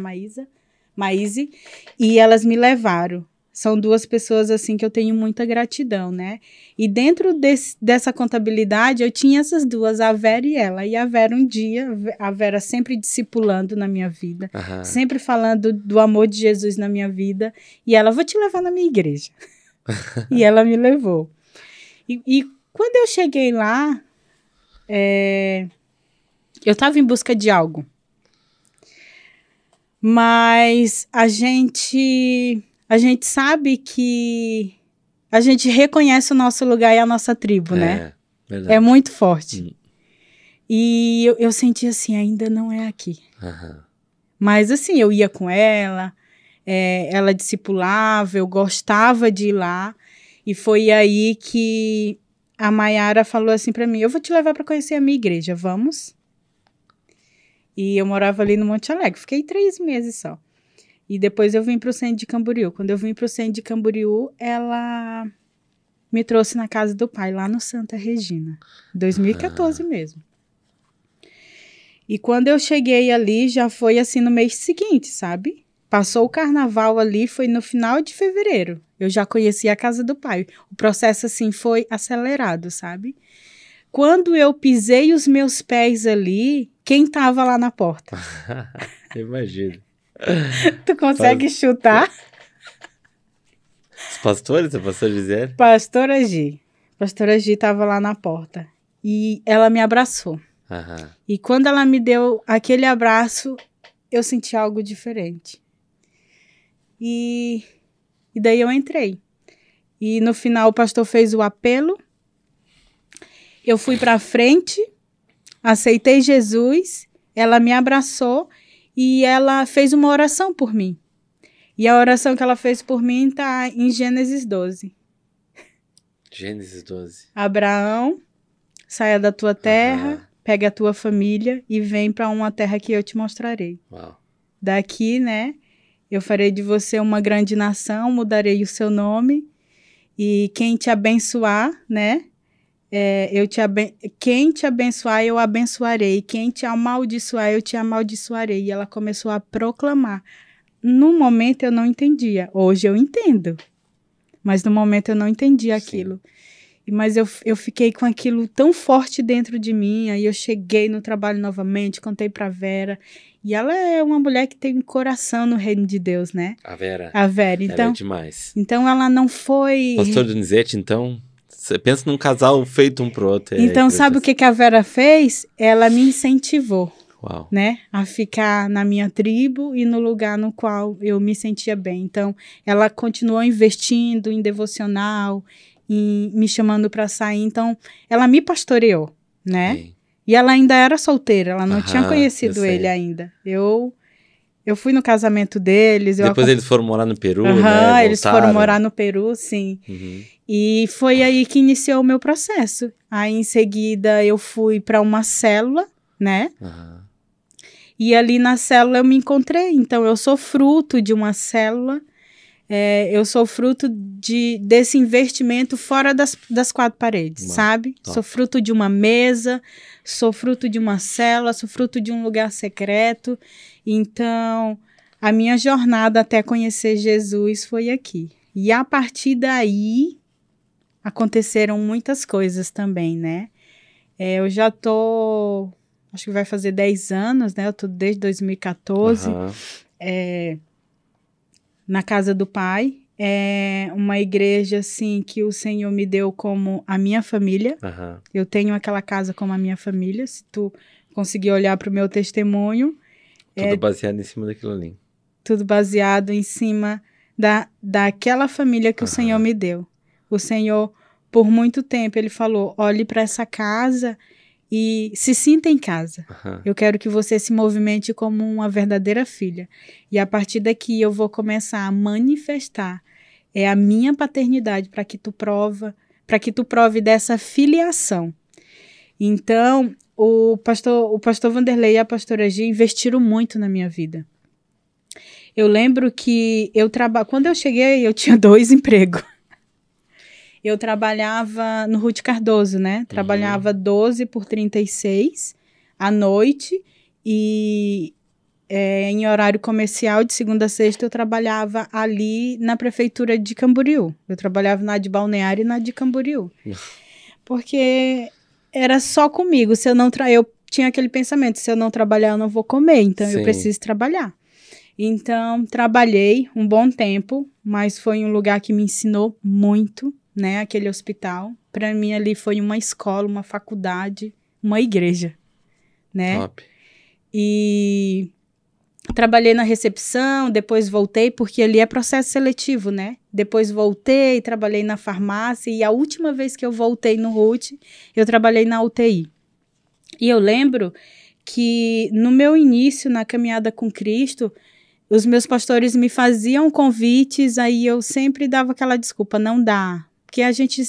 Maíse, e elas me levaram. São 2 pessoas, assim, que eu tenho muita gratidão, né? E dentro dessa contabilidade, eu tinha essas 2, a Vera e ela. E a Vera, um dia, a Vera sempre discipulando na minha vida, sempre falando do amor de Jesus na minha vida. E ela, vou te levar na minha igreja. E ela me levou. E quando eu cheguei lá, eu estava em busca de algo. Mas a gente sabe que a gente reconhece o nosso lugar e a nossa tribo, né? Verdade. É muito forte. E eu senti assim, ainda não é aqui. Mas assim, eu ia com ela, ela discipulava, eu gostava de ir lá. E foi aí que a Maiara falou assim para mim, eu vou te levar para conhecer a minha igreja, vamos? E eu morava ali no Monte Alegre, fiquei 3 meses só. E depois eu vim para o centro de Camboriú. Quando eu vim para o centro de Camboriú, ela me trouxe na casa do pai, lá no Santa Regina. 2014 mesmo. E quando eu cheguei ali, já foi assim no mês seguinte, sabe? Passou o carnaval ali, foi no final de fevereiro. Eu já conheci a casa do pai. O processo, assim, foi acelerado, sabe? Quando eu pisei os meus pés ali, quem estava lá na porta? Imagino. Tu consegue chutar? Os pastores, a pastora Gisele? Pastora Gi. Pastora Gi estava lá na porta. E ela me abraçou. E quando ela me deu aquele abraço, eu senti algo diferente. E daí eu entrei. E no final o pastor fez o apelo. Eu fui para frente, aceitei Jesus, ela me abraçou e ela fez uma oração por mim. E a oração que ela fez por mim está em Gênesis 12. Gênesis 12. Abraão, saia da tua terra, pega a tua família e vem para uma terra que eu te mostrarei. Uau. Daqui, né, eu farei de você uma grande nação, mudarei o seu nome e quem te abençoar, né, quem te abençoar, eu abençoarei. Quem te amaldiçoar, eu te amaldiçoarei. E ela começou a proclamar. No momento eu não entendia. Hoje eu entendo. Mas no momento eu não entendia aquilo. Mas eu fiquei com aquilo tão forte dentro de mim. Aí eu cheguei no trabalho novamente, contei pra Vera. E ela é uma mulher que tem um coração no reino de Deus, né? A Vera. Então, ela é demais. Então ela não foi... Pastor Donizete, então... Você pensa num casal feito um pro outro. Então, sabe o que a Vera fez? Ela me incentivou, né? A ficar na minha tribo e no lugar no qual eu me sentia bem. Então, ela continuou investindo em devocional, me chamando para sair. Então, ela me pastoreou, né? Sim. E ela ainda era solteira, ela não tinha conhecido ele ainda. Eu fui no casamento deles. Depois eles foram morar no Peru, né? Eles foram morar no Peru, sim. E foi aí que iniciou o meu processo. Aí, em seguida, eu fui para uma célula, né? E ali na célula eu me encontrei. Então, eu sou fruto de uma célula. Eu sou fruto desse investimento fora das 4 paredes, sabe? Sou fruto de uma mesa, sou fruto de uma célula, sou fruto de um lugar secreto. Então, a minha jornada até conhecer Jesus foi aqui. E a partir daí, aconteceram muitas coisas também, né? Eu já tô, acho que vai fazer 10 anos, né? Eu tô desde 2014, na casa do Pai. É uma igreja, assim, que o Senhor me deu como a minha família. Eu tenho aquela casa como a minha família. Se tu conseguir olhar para o meu testemunho. Tudo baseado em cima daquilo ali. Tudo baseado em cima daquela família que o Senhor me deu. O Senhor, por muito tempo, ele falou, olhe para essa casa e se sinta em casa. Eu quero que você se movimente como uma verdadeira filha. E a partir daqui eu vou começar a manifestar a minha paternidade para que tu prove dessa filiação. Então, o pastor Vanderlei e a pastora Gia investiram muito na minha vida. Eu lembro que quando eu cheguei, eu tinha 2 empregos. Eu trabalhava no Ruth Cardoso, né? Trabalhava 12 por 36 à noite e em horário comercial, de segunda a sexta, eu trabalhava ali na prefeitura de Camboriú. Eu trabalhava na de Balneário e na de Camboriú. Porque era só comigo. Eu tinha aquele pensamento, se eu não trabalhar, eu não vou comer. Então, eu preciso trabalhar. Então, trabalhei um bom tempo, mas foi um lugar que me ensinou muito, né? Aquele hospital. Para mim, ali foi uma escola, uma faculdade, uma igreja, né? Top. E trabalhei na recepção, depois voltei, porque ali é processo seletivo, né? Depois voltei, trabalhei na farmácia, e a última vez que eu voltei no Ruth, eu trabalhei na UTI. E eu lembro que no meu início, na caminhada com Cristo, os meus pastores me faziam convites, aí eu sempre dava aquela desculpa, não dá. Porque a gente...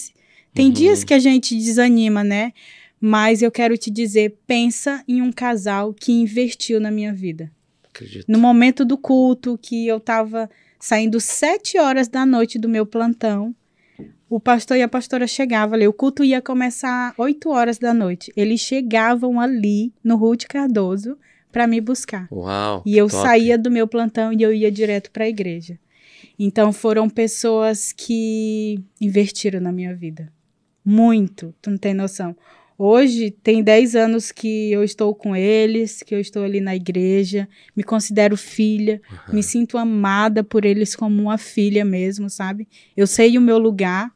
Tem dias que a gente desanima, né? Mas eu quero te dizer, pensa em um casal que investiu na minha vida. Acredito. No momento do culto, que eu estava saindo 7 horas da noite do meu plantão, o pastor e a pastora chegavam ali. O culto ia começar 8 horas da noite. Eles chegavam ali no Ruth Cardoso para me buscar. Uau, e eu top. saía do meu plantão e eu ia direto para a igreja. Então foram pessoas que investiram na minha vida. Muito, tu não tem noção. Hoje tem 10 anos que eu estou com eles, que eu estou ali na igreja, me considero filha, me sinto amada por eles como uma filha mesmo, sabe? Eu sei o meu lugar,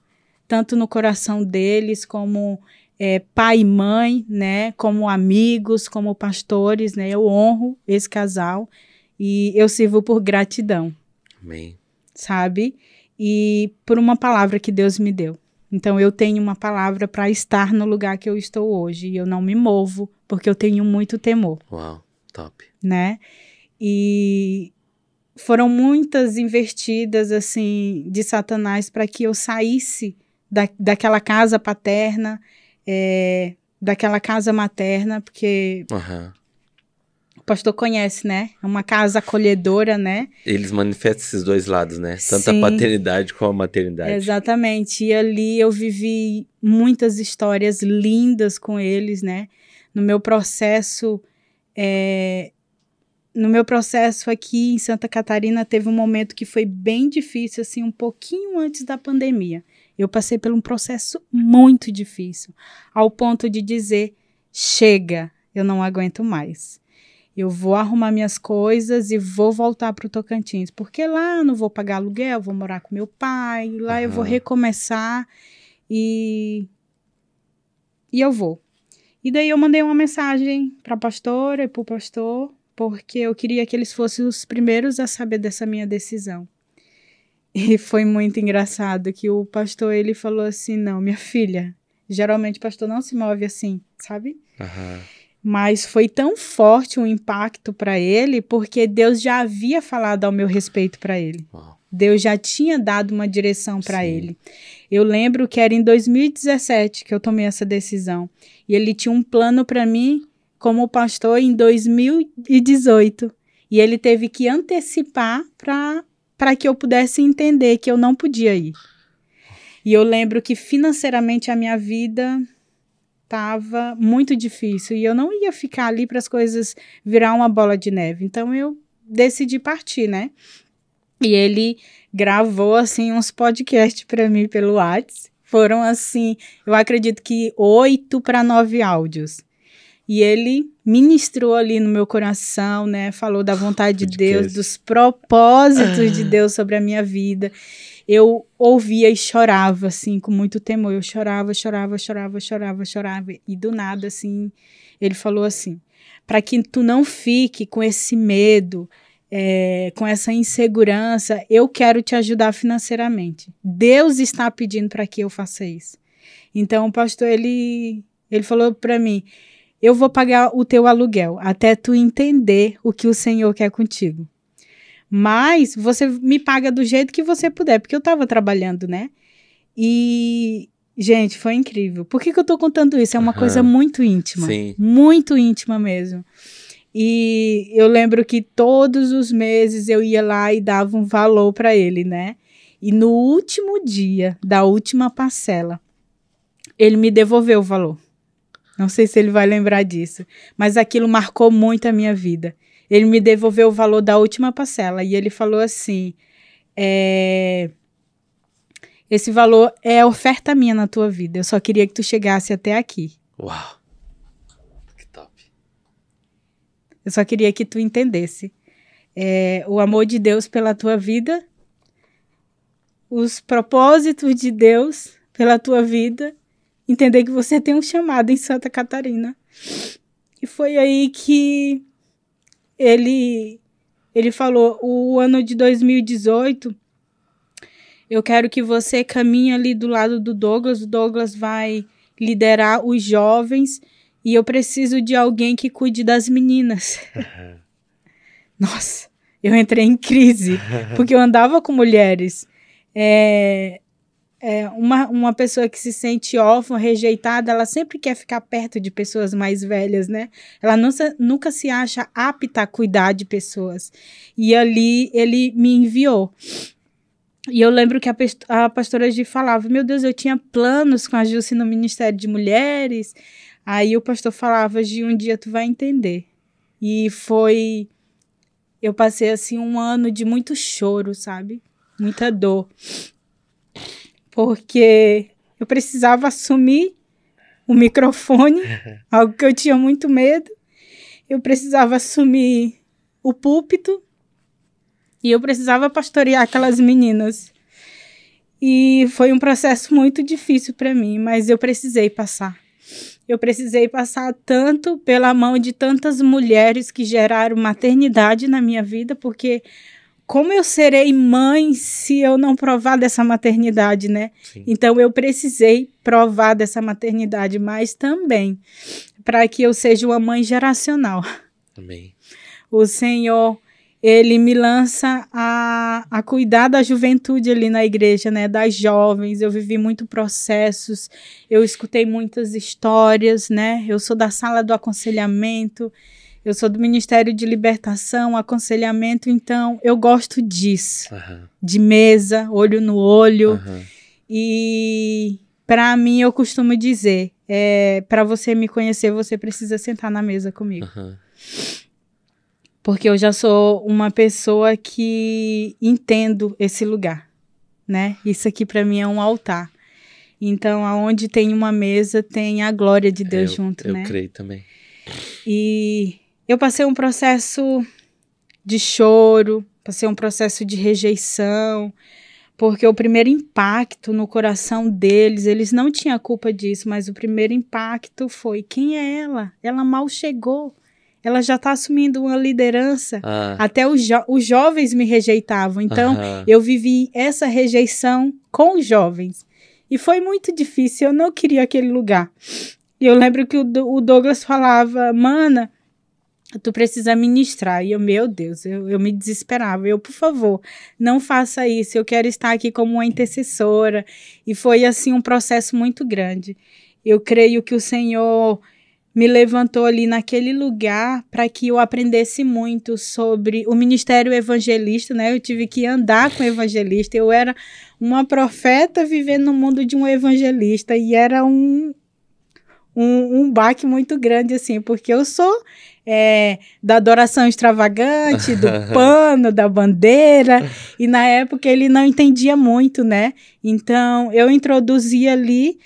tanto no coração deles como pai e mãe, né? Como amigos, como pastores, né? Eu honro esse casal e eu sirvo por gratidão. Amém. Sabe? E por uma palavra que Deus me deu. Então, eu tenho uma palavra para estar no lugar que eu estou hoje. E eu não me movo, porque eu tenho muito temor. Uau, top. Né? E foram muitas investidas, assim, de Satanás para que eu saísse daquela casa paterna, daquela casa materna, porque... O pastor conhece, né? É uma casa acolhedora, né? Eles manifestam esses dois lados, né? Tanto Sim, a paternidade como a maternidade. Exatamente. E ali eu vivi muitas histórias lindas com eles, né? No meu processo aqui em Santa Catarina, teve um momento que foi bem difícil, assim, um pouquinho antes da pandemia. Eu passei por um processo muito difícil, ao ponto de dizer, chega, eu não aguento mais. Eu vou arrumar minhas coisas e vou voltar para o Tocantins, porque lá eu não vou pagar aluguel, vou morar com meu pai, lá eu vou recomeçar e eu vou. E daí eu mandei uma mensagem para a pastora e para o pastor, porque eu queria que eles fossem os primeiros a saber dessa minha decisão. E foi muito engraçado que o pastor, ele falou assim, não, minha filha, geralmente o pastor não se move assim, sabe? Mas foi tão forte o impacto para ele, porque Deus já havia falado ao meu respeito para ele. Deus já tinha dado uma direção para ele. Eu lembro que era em 2017 que eu tomei essa decisão. E ele tinha um plano para mim como pastor em 2018. E ele teve que antecipar para que eu pudesse entender que eu não podia ir. E eu lembro que financeiramente a minha vida... estava muito difícil e eu não ia ficar ali para as coisas virar uma bola de neve. Então, eu decidi partir, né? E ele gravou, assim, uns podcasts para mim pelo WhatsApp. Foram, assim, eu acredito que 8 para 9 áudios. E ele ministrou ali no meu coração, né? Falou da vontade de Deus, dos propósitos de Deus sobre a minha vida. Eu ouvia e chorava, assim, com muito temor. Eu chorava. E do nada, assim, ele falou assim, para que tu não fique com esse medo, com essa insegurança, eu quero te ajudar financeiramente. Deus está pedindo para que eu faça isso. Então, o pastor, ele falou para mim, eu vou pagar o teu aluguel até tu entender o que o Senhor quer contigo. Mas você me paga do jeito que você puder, porque eu estava trabalhando, né? E, gente, foi incrível. Por que eu tô contando isso? É uma coisa muito íntima. Sim. Muito íntima mesmo. E eu lembro que todos os meses eu ia lá e dava um valor para ele, né? E no último dia da última parcela, ele me devolveu o valor. Não sei se ele vai lembrar disso, mas aquilo marcou muito a minha vida. Ele me devolveu o valor da última parcela e ele falou assim, esse valor é oferta minha na tua vida, eu só queria que tu chegasse até aqui. Uau, que top. Eu só queria que tu entendesse o amor de Deus pela tua vida, os propósitos de Deus pela tua vida, entender que você tem um chamado em Santa Catarina. E foi aí que ele falou, o ano de 2018, eu quero que você caminhe ali do lado do Douglas, o Douglas vai liderar os jovens e eu preciso de alguém que cuide das meninas. Nossa, eu entrei em crise, porque eu andava com mulheres. Uma pessoa que se sente órfã, rejeitada, ela sempre quer ficar perto de pessoas mais velhas, né? Ela nunca se acha apta a cuidar de pessoas. E ali ele me enviou. E eu lembro que a pastora Gi falava, meu Deus, eu tinha planos com a Jussi no Ministério de Mulheres. Aí o pastor falava, Gi, um dia tu vai entender. E eu passei assim um ano de muito choro, sabe? Muita dor. Porque eu precisava assumir o microfone, algo que eu tinha muito medo. Eu precisava assumir o púlpito e eu precisava pastorear aquelas meninas. E foi um processo muito difícil para mim, mas eu precisei passar. Eu precisei passar tanto pela mão de tantas mulheres que geraram maternidade na minha vida, porque como eu serei mãe se eu não provar dessa maternidade, né? Sim. Então, eu precisei provar dessa maternidade, mas também para que eu seja uma mãe geracional. Amém. O Senhor, Ele me lança a cuidar da juventude ali na igreja, né? Das jovens. Eu vivi muitos processos, eu escutei muitas histórias, né? Eu sou da sala do aconselhamento, eu sou do Ministério de Libertação, aconselhamento, então eu gosto disso, de mesa, olho no olho. E para mim eu costumo dizer, para você me conhecer, você precisa sentar na mesa comigo. Porque eu já sou uma pessoa que entendo esse lugar, né? Isso aqui para mim é um altar. Então, aonde tem uma mesa, tem a glória de Deus junto, né? Eu creio também. E eu passei um processo de choro, passei um processo de rejeição, porque o primeiro impacto no coração deles, eles não tinham culpa disso, mas o primeiro impacto foi, quem é ela? Ela mal chegou, ela já está assumindo uma liderança, até os jovens me rejeitavam, então eu vivi essa rejeição com os jovens, e foi muito difícil, eu não queria aquele lugar. E eu lembro que o Douglas falava, mana, tu precisa ministrar. E eu, meu Deus, eu me desesperava. Eu, por favor, não faça isso. Eu quero estar aqui como uma intercessora. E foi, assim, um processo muito grande. Eu creio que o Senhor me levantou ali naquele lugar para que eu aprendesse muito sobre o ministério evangelista, né? Eu tive que andar com o evangelista. Eu era uma profeta vivendo no mundo de um evangelista. E era um um baque muito grande, assim, porque eu sou da adoração extravagante, do pano, da bandeira, e na época ele não entendia muito, né? Então, eu introduzi ali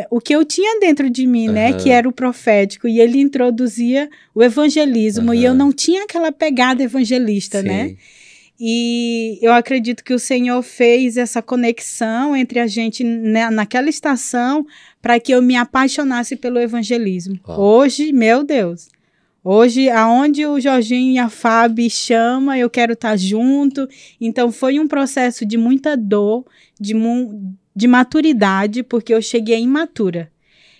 o que eu tinha dentro de mim, né? Que era o profético, e ele introduzia o evangelismo, e eu não tinha aquela pegada evangelista, né? E eu acredito que o Senhor fez essa conexão entre a gente naquela estação para que eu me apaixonasse pelo evangelismo. Hoje, meu Deus, hoje, aonde o Jorginho e a Fábio chama, eu quero estar junto. Então, foi um processo de muita dor, de maturidade, porque eu cheguei imatura.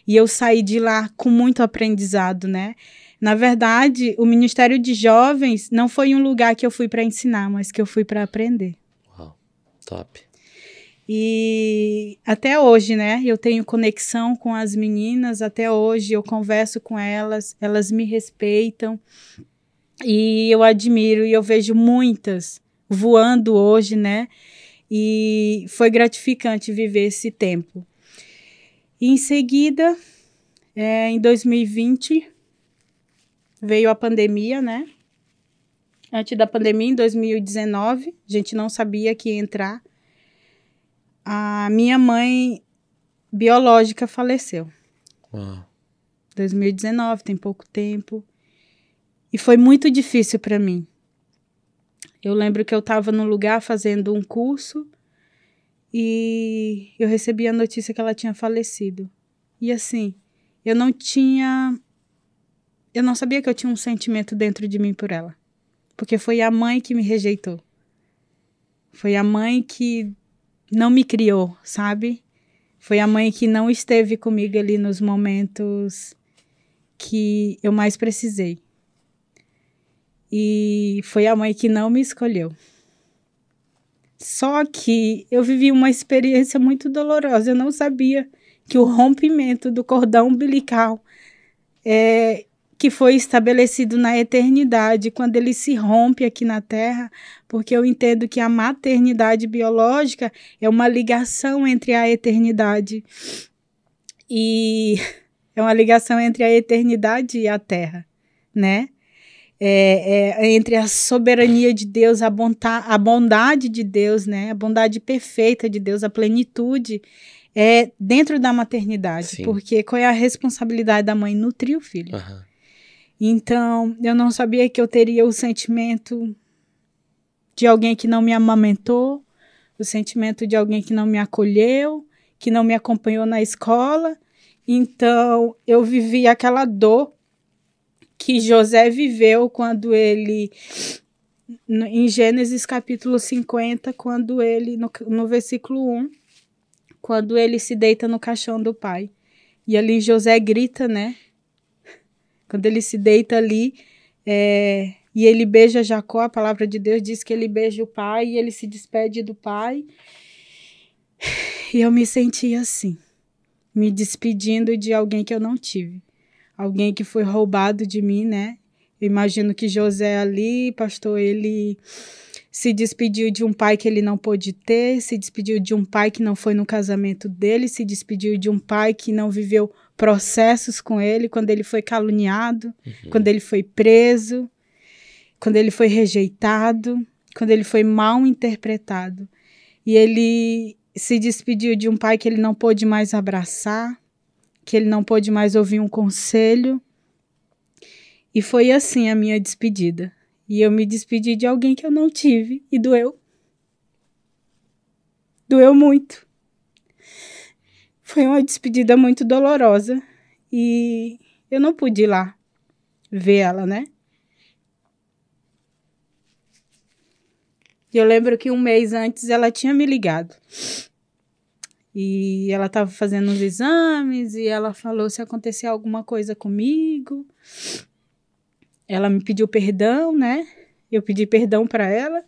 E eu saí de lá com muito aprendizado, né? Na verdade, o Ministério de Jovens não foi um lugar que eu fui para ensinar, mas que eu fui para aprender. Uau, top. E até hoje, né, eu tenho conexão com as meninas, até hoje eu converso com elas, elas me respeitam e eu admiro e eu vejo muitas voando hoje, né, e foi gratificante viver esse tempo. E em seguida, em 2020, veio a pandemia, né? Antes da pandemia, em 2019, a gente não sabia que ia entrar. A minha mãe biológica faleceu. 2019, tem pouco tempo. E foi muito difícil para mim. Eu lembro que eu estava num lugar fazendo um curso e eu recebi a notícia que ela tinha falecido. E assim, eu não sabia que eu tinha um sentimento dentro de mim por ela. Porque foi a mãe que me rejeitou. Foi a mãe que não me criou, sabe? Foi a mãe que não esteve comigo ali nos momentos que eu mais precisei. E foi a mãe que não me escolheu. Só que eu vivi uma experiência muito dolorosa. Eu não sabia que o rompimento do cordão umbilical que foi estabelecido na eternidade, quando ele se rompe aqui na Terra, porque eu entendo que a maternidade biológica é uma ligação entre a eternidade e é uma ligação entre a eternidade e a Terra, né? Entre a soberania de Deus, a bondade de Deus, né? A bondade perfeita de Deus, a plenitude dentro da maternidade. Sim. Porque qual é a responsabilidade da mãe? Nutrir o filho. Então, eu não sabia que eu teria o sentimento de alguém que não me amamentou, o sentimento de alguém que não me acolheu, que não me acompanhou na escola. Então, eu vivi aquela dor que José viveu quando ele, em Gênesis capítulo 50, quando ele, no versículo 1, quando ele se deita no caixão do pai. E ali José grita, né? Quando ele se deita ali e ele beija Jacó, a palavra de Deus diz que ele beija o pai e ele se despede do pai. E eu me senti assim, me despedindo de alguém que eu não tive. Alguém que foi roubado de mim, né? Eu imagino que José ali, pastor, ele se despediu de um pai que ele não pôde ter, se despediu de um pai que não foi no casamento dele, se despediu de um pai que não viveu processos com ele, quando ele foi caluniado, quando ele foi preso, quando ele foi rejeitado, quando ele foi mal interpretado. E ele se despediu de um pai que ele não pôde mais abraçar, que ele não pôde mais ouvir um conselho. E foi assim a minha despedida. E eu me despedi de alguém que eu não tive e doeu. Doeu muito. Foi uma despedida muito dolorosa e eu não pude ir lá ver ela, né? E eu lembro que um mês antes ela tinha me ligado. E ela estava fazendo uns exames e ela falou se acontecer alguma coisa comigo. Ela me pediu perdão, né? Eu pedi perdão para ela.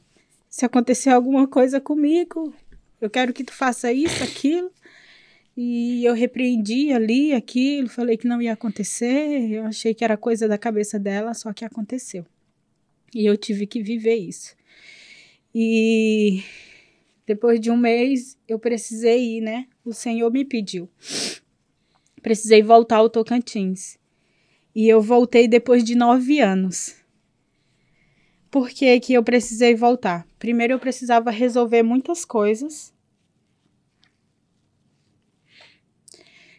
Se acontecer alguma coisa comigo, eu quero que tu faça isso, aquilo. E eu repreendi ali aquilo, falei que não ia acontecer. Eu achei que era coisa da cabeça dela, só que aconteceu. E eu tive que viver isso. E depois de um mês, eu precisei ir, né? O Senhor me pediu. precisei voltar ao Tocantins. E eu voltei depois de 9 anos. Por que que eu precisei voltar? Primeiro, eu precisava resolver muitas coisas.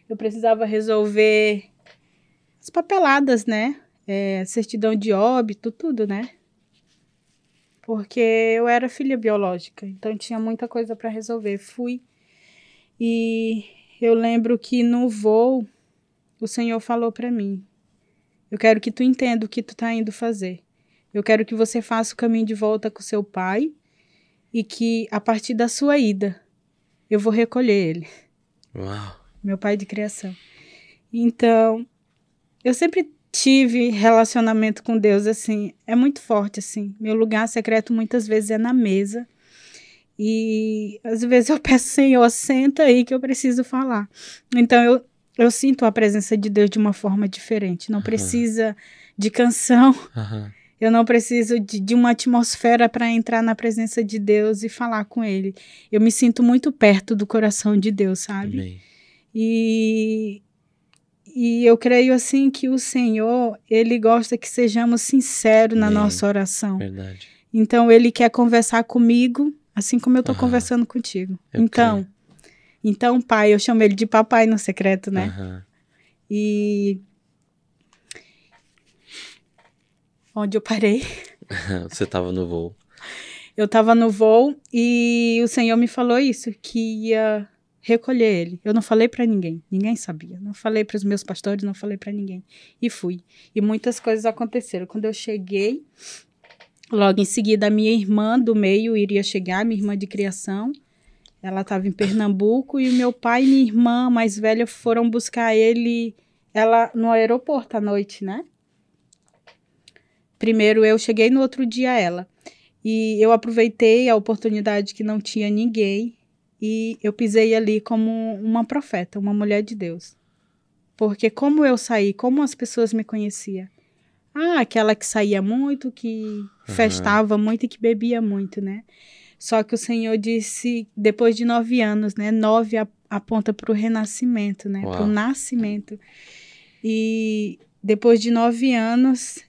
Eu precisava resolver as papeladas, né? Certidão de óbito, tudo, né? Porque eu era filha biológica, então tinha muita coisa para resolver. Fui e eu lembro que no voo o Senhor falou para mim: eu quero que tu entenda o que tu tá indo fazer. Eu quero que você faça o caminho de volta com seu pai e que a partir da sua ida eu vou recolher ele. Uau. Meu pai de criação. Então, eu sempre tive relacionamento com Deus, assim, é muito forte, assim. Meu lugar secreto muitas vezes é na mesa. E às vezes eu peço, Senhor, senta aí que eu preciso falar. Então, eu sinto a presença de Deus de uma forma diferente. Não precisa de canção. Eu não preciso de uma atmosfera para entrar na presença de Deus e falar com Ele. Eu me sinto muito perto do coração de Deus, sabe? Amém. E eu creio assim que o Senhor, Ele gosta que sejamos sinceros na nossa oração. Verdade. Então, Ele quer conversar comigo, assim como eu estou conversando contigo. Então, Pai, eu chamo Ele de papai no secreto, né? E onde eu parei? Você estava no voo. Eu estava no voo e o Senhor me falou isso, que ia recolher ele. Eu não falei para ninguém, ninguém sabia. Não falei para os meus pastores, não falei para ninguém. E fui. E muitas coisas aconteceram. Quando eu cheguei, logo em seguida a minha irmã do meio iria chegar, minha irmã de criação. Ela estava em Pernambuco e o meu pai e minha irmã mais velha foram buscar ela no aeroporto à noite, né? Primeiro eu cheguei, no outro dia ela. E eu aproveitei a oportunidade que não tinha ninguém e eu pisei ali como uma profeta, uma mulher de Deus. Porque como eu saí, como as pessoas me conheciam? Aquela que saía muito, que festava muito e que bebia muito, né? Só que o Senhor disse, depois de 9 anos, né? 9 aponta para o renascimento, né? Para o nascimento. E depois de 9 anos,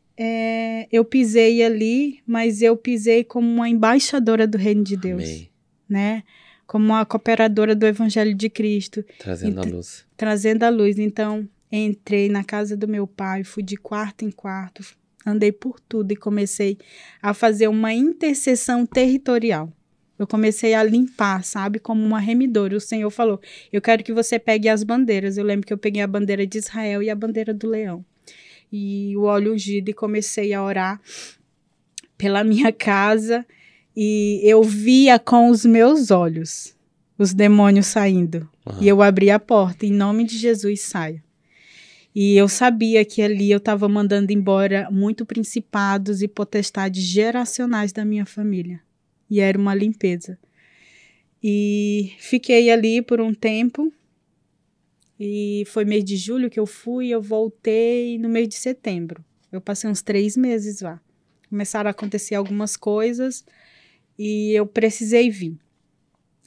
eu pisei ali, mas eu pisei como uma embaixadora do reino de Deus. Amém. Né? Como uma cooperadora do Evangelho de Cristo. Trazendo a luz. Trazendo a luz. Então, entrei na casa do meu pai, fui de quarto em quarto, andei por tudo e comecei a fazer uma intercessão territorial. Eu comecei a limpar, sabe, como uma remidora. O Senhor falou, eu quero que você pegue as bandeiras. Eu lembro que eu peguei a bandeira de Israel e a bandeira do leão. E o óleo ungido e comecei a orar pela minha casa. E eu via com os meus olhos os demônios saindo. E eu abri a porta, em nome de Jesus, saia. E eu sabia que ali eu estava mandando embora muito principados e potestades geracionais da minha família. E era uma limpeza. E fiquei ali por um tempo. E foi mês de julho que eu fui, eu voltei no mês de setembro. Eu passei uns 3 meses lá. Começaram a acontecer algumas coisas e eu precisei vir.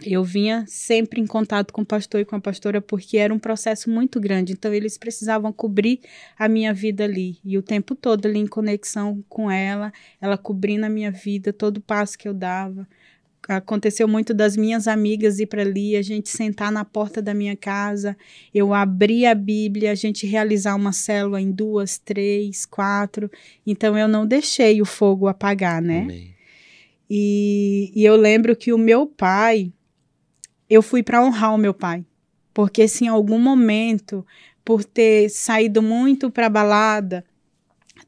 Eu vinha sempre em contato com o pastor e com a pastora porque era um processo muito grande. Então, eles precisavam cobrir a minha vida ali. E o tempo todo ali em conexão com ela cobrindo a minha vida, todo passo que eu dava. Aconteceu muito das minhas amigas ir para ali, a gente sentar na porta da minha casa, eu abrir a Bíblia, a gente realizar uma célula em 2, 3, 4. Então, eu não deixei o fogo apagar, né? Amém. E eu lembro que o meu pai, eu fui para honrar o meu pai. Porque se em algum momento, por ter saído muito para balada,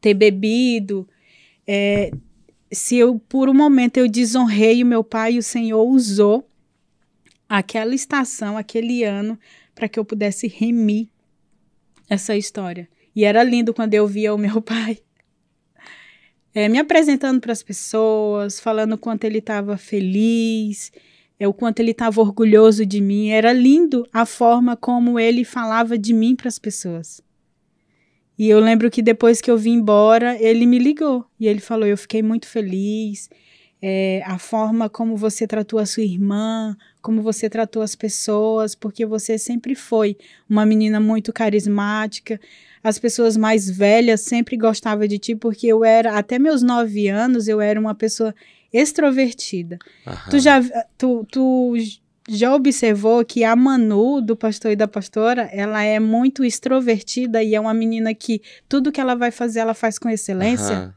ter bebido, se eu, por um momento, eu desonrei o meu pai, o Senhor usou aquela estação, aquele ano, para que eu pudesse remir essa história. E era lindo quando eu via o meu pai me apresentando para as pessoas, falando o quanto ele estava feliz, o quanto ele estava orgulhoso de mim. Era lindo a forma como ele falava de mim para as pessoas. E eu lembro que depois que eu vim embora, ele me ligou. E ele falou, eu fiquei muito feliz, a forma como você tratou a sua irmã, como você tratou as pessoas, porque você sempre foi uma menina muito carismática. As pessoas mais velhas sempre gostavam de ti, porque até meus 9 anos, eu era uma pessoa extrovertida. Tu já observou que a Manu, do pastor e da pastora, ela é muito extrovertida e é uma menina que tudo que ela vai fazer, ela faz com excelência?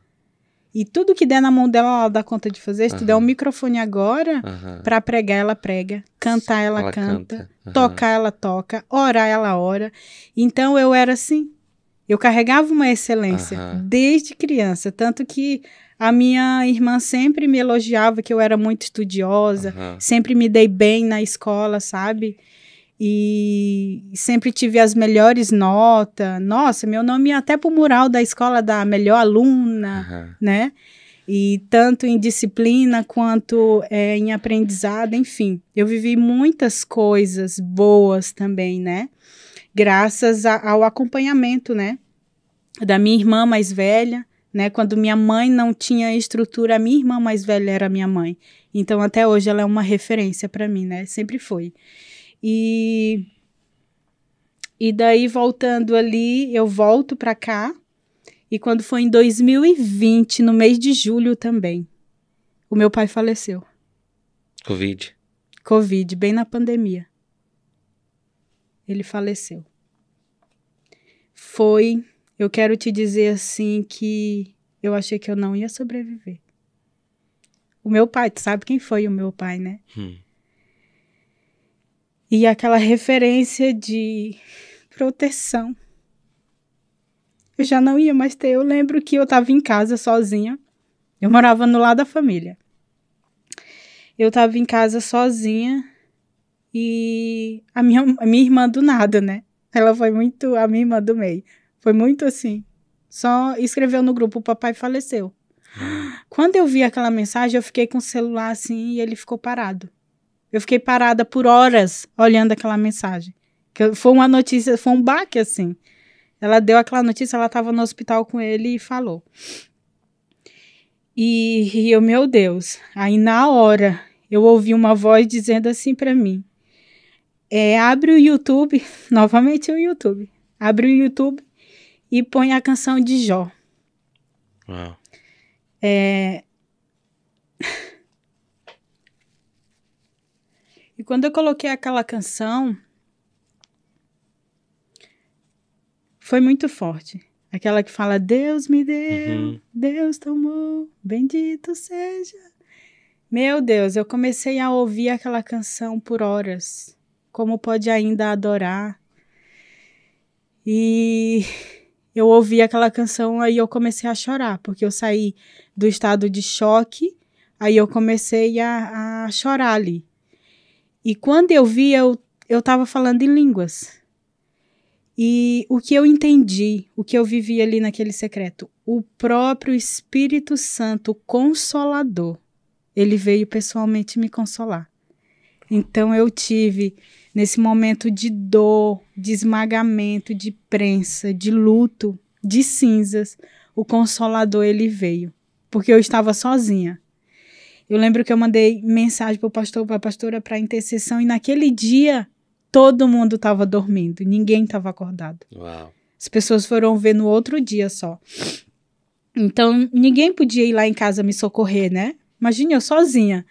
E tudo que der na mão dela, ela dá conta de fazer. Se tu der um microfone agora, para pregar, ela prega. Cantar, ela canta. Tocar, ela toca. Orar, ela ora. Então, eu era assim. Eu carregava uma excelência desde criança. Tanto que a minha irmã sempre me elogiava que eu era muito estudiosa. Sempre me dei bem na escola, sabe? E sempre tive as melhores notas. Nossa, meu nome ia até pro mural da escola da melhor aluna, né? E tanto em disciplina quanto em aprendizado, enfim. Eu vivi muitas coisas boas também, né? Graças ao acompanhamento, né? Da minha irmã mais velha, né? Quando minha mãe não tinha estrutura, a minha irmã mais velha era minha mãe. Então, até hoje, ela é uma referência para mim, né? Sempre foi. E daí, voltando ali, eu volto para cá. E quando foi em 2020, no mês de julho também, o meu pai faleceu. Covid, bem na pandemia. Ele faleceu. Eu quero te dizer assim que eu achei que eu não ia sobreviver. O meu pai, tu sabe quem foi o meu pai, né? E aquela referência de proteção. Eu já não ia mais ter. Eu lembro que eu estava em casa sozinha. Eu morava no lado da família. Eu estava em casa sozinha e a minha irmã do nada, né? Ela foi muito, a minha irmã do meio. Foi muito assim. Só escreveu no grupo, o papai faleceu. Quando eu vi aquela mensagem, eu fiquei com o celular assim e ele ficou parado. Eu fiquei parada por horas olhando aquela mensagem. Foi uma notícia, foi um baque assim. Ela deu aquela notícia, ela estava no hospital com ele e falou. E eu, meu Deus, aí na hora eu ouvi uma voz dizendo assim para mim, abre o YouTube, novamente o YouTube, abre o YouTube e põe a canção de Jó. Uau. E quando eu coloquei aquela canção, foi muito forte. Aquela que fala, Deus me deu, Deus tomou, bendito seja. Meu Deus, eu comecei a ouvir aquela canção por horas. Como pode ainda adorar? E eu ouvi aquela canção, aí eu comecei a chorar, porque eu saí do estado de choque, aí eu comecei a chorar ali. E quando eu vi, eu estava falando em línguas. E o que eu entendi, o que eu vivi ali naquele secreto, o próprio Espírito Santo, Consolador, ele veio pessoalmente me consolar. Então eu tive, nesse momento de dor, de esmagamento, de prensa, de luto, de cinzas, o Consolador, ele veio, porque eu estava sozinha. Eu lembro que eu mandei mensagem para o pastor, para a pastora, para intercessão, e naquele dia todo mundo estava dormindo, ninguém estava acordado. Uau. As pessoas foram ver no outro dia só. Então, ninguém podia ir lá em casa me socorrer, né? Imagina, eu sozinha.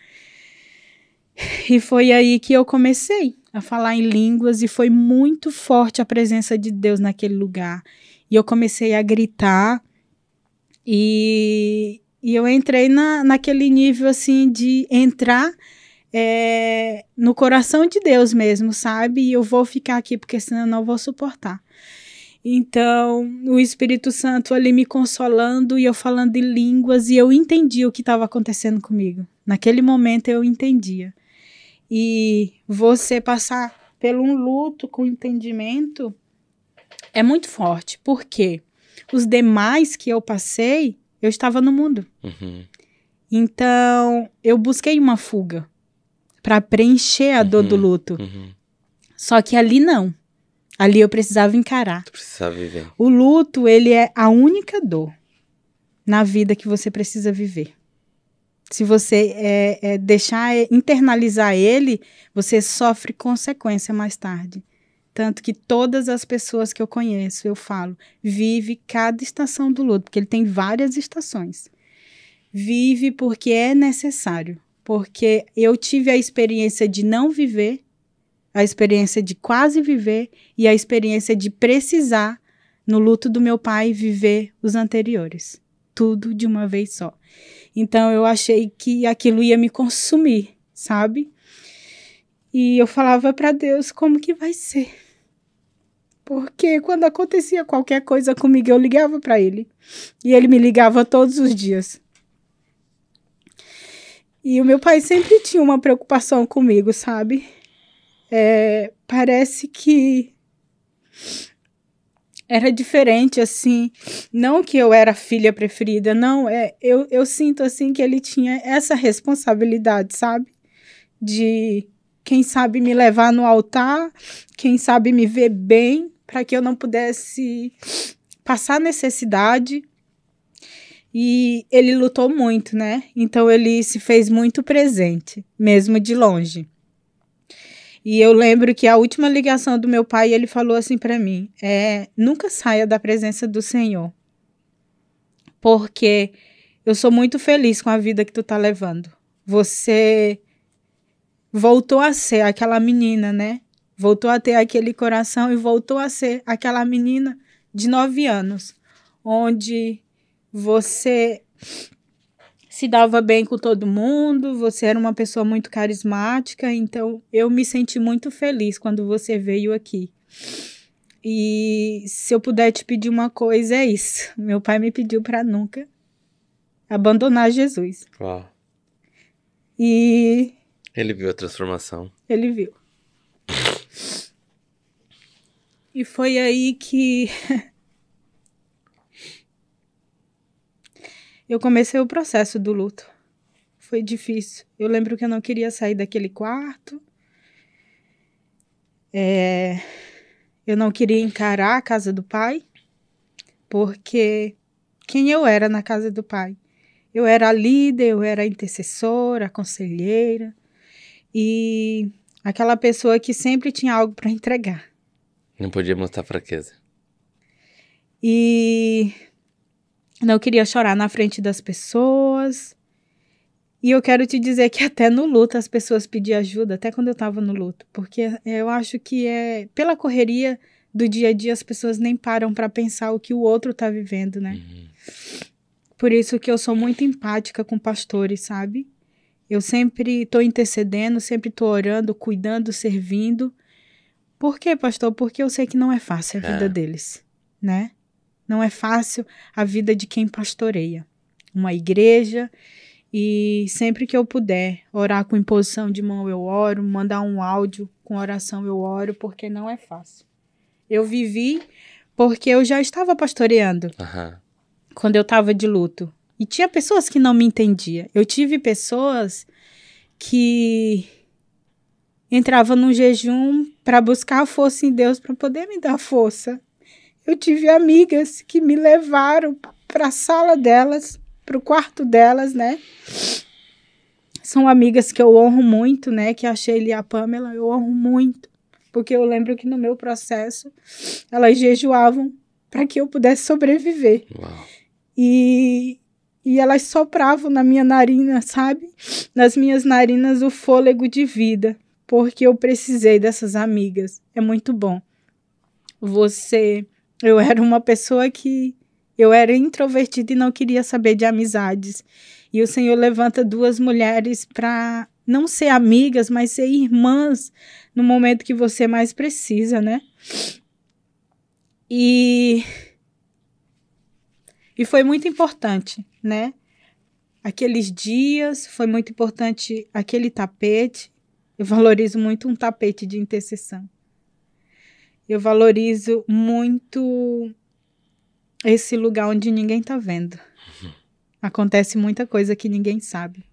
E foi aí que eu comecei a falar em línguas e foi muito forte a presença de Deus naquele lugar. E eu comecei a gritar e eu entrei naquele nível assim de entrar no coração de Deus mesmo, sabe? E eu vou ficar aqui porque senão eu não vou suportar. Então, o Espírito Santo ali me consolando e eu falando em línguas e eu entendi o que estava acontecendo comigo. Naquele momento eu entendia. E você passar por um luto com entendimento é muito forte, porque os demais que eu passei, eu estava no mundo. Então, eu busquei uma fuga para preencher a dor do luto. Só que ali não. Ali eu precisava encarar. Tu precisava viver. O luto, ele é a única dor na vida que você precisa viver. Se você deixar internalizar ele, você sofre consequência mais tarde. Tanto que todas as pessoas que eu conheço, eu falo, vive cada estação do luto, porque ele tem várias estações. Vive porque é necessário. Porque eu tive a experiência de não viver, a experiência de quase viver e a experiência de precisar, no luto do meu pai, viver os anteriores. Tudo de uma vez só. Então, eu achei que aquilo ia me consumir, sabe? E eu falava para Deus, como que vai ser? Porque quando acontecia qualquer coisa comigo, eu ligava para ele. E ele me ligava todos os dias. E o meu pai sempre tinha uma preocupação comigo, sabe? Parece que era diferente, assim. Não que eu era a filha preferida, não. Eu sinto, assim, que ele tinha essa responsabilidade, sabe? De, quem sabe, me levar no altar, quem sabe me ver bem, para que eu não pudesse passar necessidade. E ele lutou muito, né? Então, ele se fez muito presente, mesmo de longe. E eu lembro que a última ligação do meu pai, ele falou assim para mim, nunca saia da presença do Senhor, porque eu sou muito feliz com a vida que tu tá levando. Você voltou a ser aquela menina, né? Voltou a ter aquele coração e voltou a ser aquela menina de 9 anos, onde você se dava bem com todo mundo, você era uma pessoa muito carismática, então eu me senti muito feliz quando você veio aqui. E se eu puder te pedir uma coisa, é isso. Meu pai me pediu para nunca abandonar Jesus. Uau. E Ele viu a transformação. ele viu. E foi aí que eu comecei o processo do luto. Foi difícil. Eu lembro que eu não queria sair daquele quarto. Eu não queria encarar a casa do pai, porque quem eu era na casa do pai? Eu era a líder, eu era a intercessora, a conselheira e aquela pessoa que sempre tinha algo para entregar. Não podia mostrar fraqueza. E não queria chorar na frente das pessoas. E eu quero te dizer que até no luto as pessoas pediam ajuda, até quando eu estava no luto. Porque eu acho que pela correria do dia a dia as pessoas nem param para pensar o que o outro está vivendo, né? Uhum. Por isso que eu sou muito empática com pastores, sabe? Eu sempre estou intercedendo, sempre estou orando, cuidando, servindo. Por quê, pastor? Porque eu sei que não é fácil a vida deles, né? Não é fácil a vida de quem pastoreia uma igreja. E sempre que eu puder orar com imposição de mão, eu oro, mandar um áudio com oração, eu oro, porque não é fácil. Eu vivi porque eu já estava pastoreando quando eu estava de luto. E tinha pessoas que não me entendiam. Eu tive pessoas que entravam num jejum para buscar a força em Deus para poder me dar força. Eu tive amigas que me levaram para a sala delas, para o quarto delas, né? São amigas que eu honro muito, né? Que a Sheila e a Pamela, eu honro muito. Porque eu lembro que no meu processo, elas jejuavam para que eu pudesse sobreviver. Uau. E elas sopravam na minha narina, sabe? Nas minhas narinas o fôlego de vida. Porque eu precisei dessas amigas. É muito bom. Eu era uma pessoa que eu era introvertida e não queria saber de amizades. E o Senhor levanta 2 mulheres para não ser amigas, mas ser irmãs no momento que você mais precisa, né? E foi muito importante, né? Aqueles dias, foi muito importante aquele tapete. Eu valorizo muito um tapete de intercessão. Eu valorizo muito esse lugar onde ninguém tá vendo. Acontece muita coisa que ninguém sabe.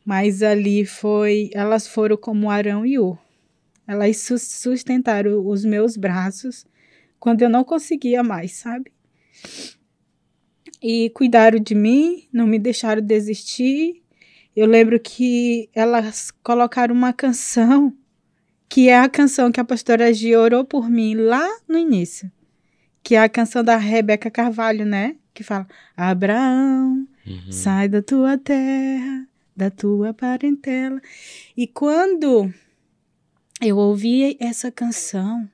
Mas ali elas foram como Arão e Hur. Elas sustentaram os meus braços quando eu não conseguia mais, sabe? E cuidaram de mim, não me deixaram desistir. eu lembro que elas colocaram uma canção, que é a canção que a pastora Gi orou por mim lá no início, que é a canção da Rebeca Carvalho, né? Que fala, Abraão, sai da tua terra, da tua parentela. E quando eu ouvi essa canção,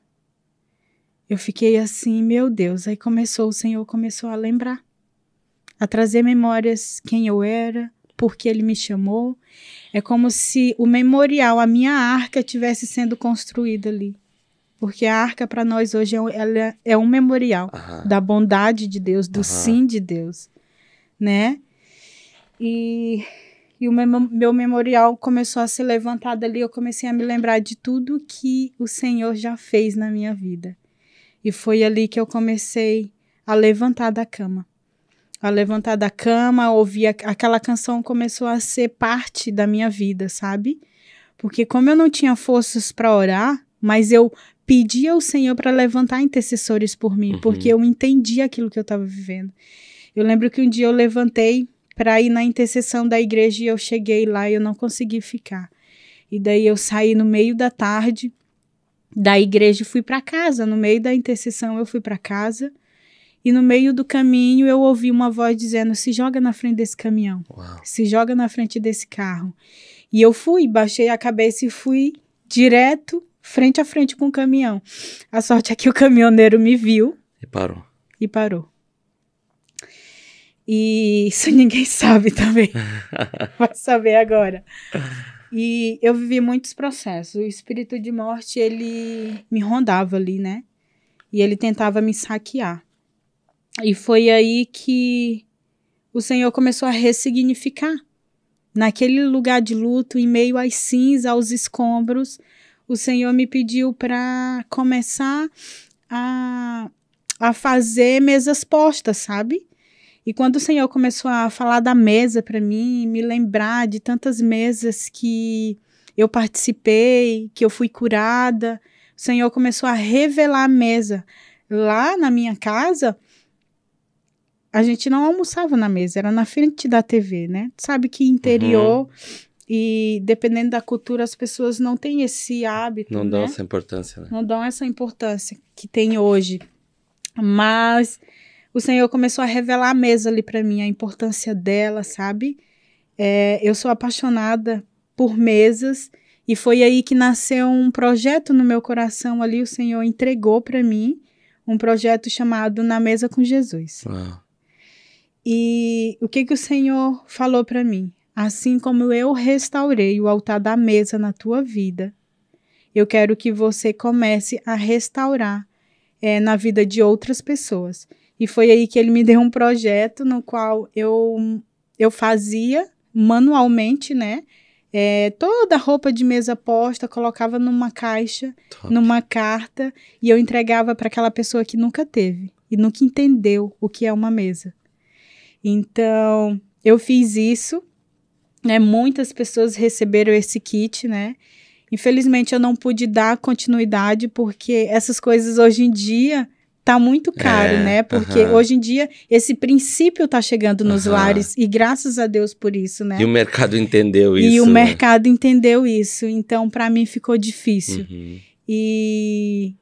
eu fiquei assim, meu Deus. Aí o Senhor começou a lembrar, a trazer memórias, quem eu era, por que Ele me chamou. É como se o memorial, a minha arca, estivesse sendo construída ali. Porque a arca para nós hoje ela é um memorial da bondade de Deus, do sim de Deus, né? E o meu memorial começou a ser levantado ali, eu comecei a me lembrar de tudo que o Senhor já fez na minha vida. E foi ali que eu comecei a levantar da cama. A levantar da cama, ouvir aquela canção começou a ser parte da minha vida, sabe? Porque como eu não tinha forças para orar, mas eu pedi ao Senhor para levantar intercessores por mim, porque eu entendi aquilo que eu estava vivendo. Eu lembro que um dia eu levantei para ir na intercessão da igreja e eu cheguei lá e eu não consegui ficar. E daí eu saí no meio da tarde da igreja e fui para casa. No meio da intercessão eu fui para casa e no meio do caminho eu ouvi uma voz dizendo, se joga na frente desse caminhão, se joga na frente desse carro. E eu fui, baixei a cabeça e fui direto frente a frente com o caminhão. A sorte é que o caminhoneiro me viu. E parou. E isso ninguém sabe também. Vai saber agora. E eu vivi muitos processos. O espírito de morte, ele me rondava ali, né? E ele tentava me saquear. E foi aí que o Senhor começou a ressignificar. Naquele lugar de luto, em meio às cinzas, aos escombros, o Senhor me pediu para começar a fazer mesas postas, sabe? E quando o Senhor começou a falar da mesa para mim, me lembrar de tantas mesas que eu participei, que eu fui curada, o Senhor começou a revelar a mesa. Lá na minha casa, a gente não almoçava na mesa, era na frente da TV, né? Sabe que interior... E dependendo da cultura, as pessoas não têm esse hábito, não dão essa importância, né? Não dão essa importância que tem hoje. Mas o Senhor começou a revelar a mesa ali para mim, a importância dela, sabe? Eu sou apaixonada por mesas e foi aí que nasceu um projeto no meu coração ali, o Senhor entregou para mim um projeto chamado Na Mesa com Jesus. E o que o Senhor falou para mim? Assim como eu restaurei o altar da mesa na tua vida, eu quero que você comece a restaurar na vida de outras pessoas. E foi aí que ele me deu um projeto no qual eu fazia manualmente, né? Toda a roupa de mesa posta, colocava numa caixa, numa carta, e eu entregava para aquela pessoa que nunca teve e nunca entendeu o que é uma mesa. Então, eu fiz isso. Muitas pessoas receberam esse kit, né? Infelizmente eu não pude dar continuidade porque essas coisas hoje em dia tá muito caro, né? Porque hoje em dia esse princípio tá chegando nos lares e graças a Deus por isso, né? E o mercado entendeu isso. E o mercado entendeu isso, então para mim ficou difícil. E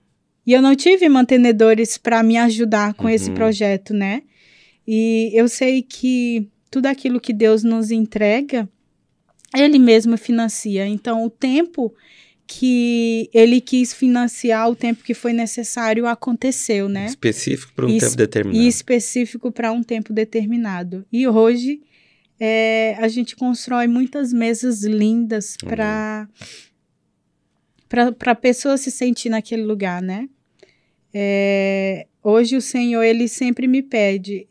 eu não tive mantenedores para me ajudar com esse projeto, né? E eu sei que tudo aquilo que Deus nos entrega, Ele mesmo financia. Então, o tempo que Ele quis financiar, o tempo que foi necessário, aconteceu, né? Específico para um tempo determinado. E específico para um tempo determinado. E hoje, a gente constrói muitas mesas lindas para a pessoa se sentir naquele lugar, né? Hoje o Senhor, Ele sempre me pede,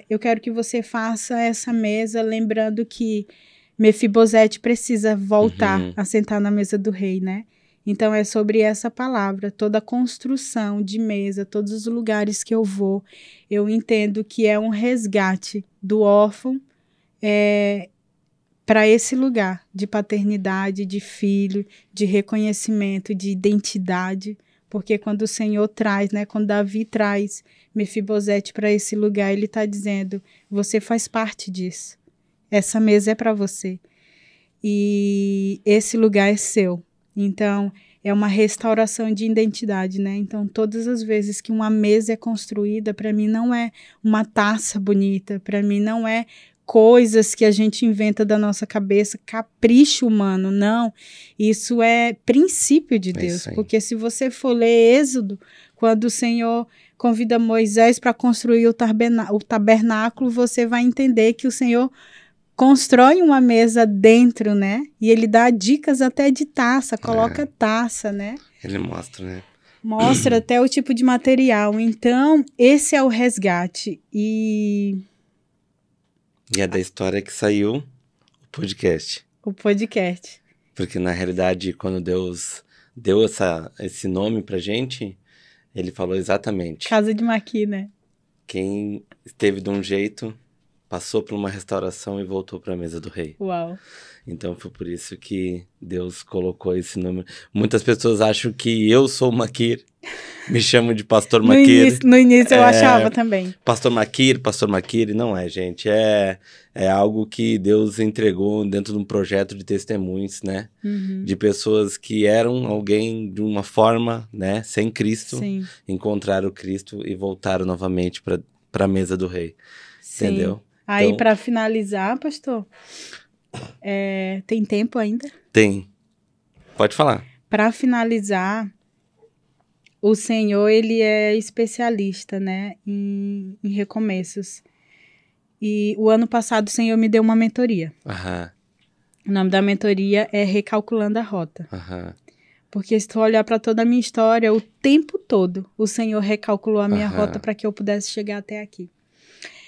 eu quero que você faça essa mesa lembrando que Mefibosete precisa voltar a sentar na mesa do rei, né? Então é sobre essa palavra, toda a construção de mesa, todos os lugares que eu vou, eu entendo que é um resgate do órfão para esse lugar de paternidade, de filho, de reconhecimento, de identidade. Porque quando o Senhor traz, né, quando Davi traz Mefibosete para esse lugar, ele está dizendo, você faz parte disso. Essa mesa é para você. e esse lugar é seu. Então, é uma restauração de identidade, né? Então, todas as vezes que uma mesa é construída, para mim não é uma taça bonita, para mim não é coisas que a gente inventa da nossa cabeça, capricho humano, não. Isso é princípio de Deus, porque se você for ler Êxodo, quando o Senhor convida Moisés para construir o tabernáculo, você vai entender que o Senhor constrói uma mesa dentro, né? E ele dá dicas até de taça, coloca taça, né? Ele mostra, né? Mostra até o tipo de material. Então, esse é o resgate. E é da história que saiu o podcast. O podcast. Porque, na realidade, quando Deus deu esse nome pra gente, ele falou exatamente. Casa de Maqui, né? Quem esteve de um jeito, passou por uma restauração e voltou para a mesa do rei. Uau. Então foi por isso que Deus colocou esse nome. Muitas pessoas acham que eu sou Maquir, me chamam de Pastor Maquir. No início eu achava também. Pastor Maquir, não é, gente. É algo que Deus entregou dentro de um projeto de testemunhos, né? Uhum. De pessoas que eram alguém de uma forma, né? Sem Cristo, Sim. encontraram Cristo e voltaram novamente para a mesa do rei. Sim. Entendeu? Aí, então, para finalizar, pastor, tem tempo ainda? Tem. Pode falar. Para finalizar, o Senhor, ele é especialista, né, em recomeços. E o ano passado o Senhor me deu uma mentoria. Aham. O nome da mentoria é Recalculando a Rota. Aham. Porque se tu olhar para toda a minha história, o tempo todo, o Senhor recalculou a minha rota para que eu pudesse chegar até aqui.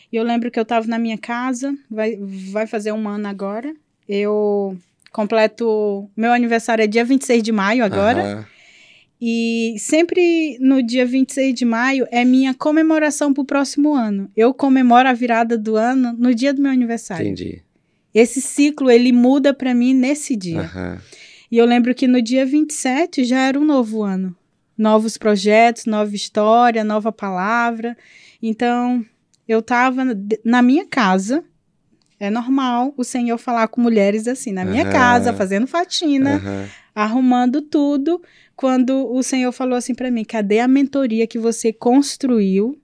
E eu lembro que eu estava na minha casa, vai fazer 1 ano agora. Eu completo... Meu aniversário é dia 26 de maio agora. E sempre no dia 26 de maio é minha comemoração para o próximo ano. Eu comemoro a virada do ano no dia do meu aniversário. Entendi. Esse ciclo, ele muda para mim nesse dia. E eu lembro que no dia 27 já era um novo ano. Novos projetos, nova história, nova palavra. Então... Eu estava na minha casa, é normal o Senhor falar com mulheres assim, na minha casa, fazendo faxina, arrumando tudo, quando o Senhor falou assim para mim, cadê a mentoria que você construiu,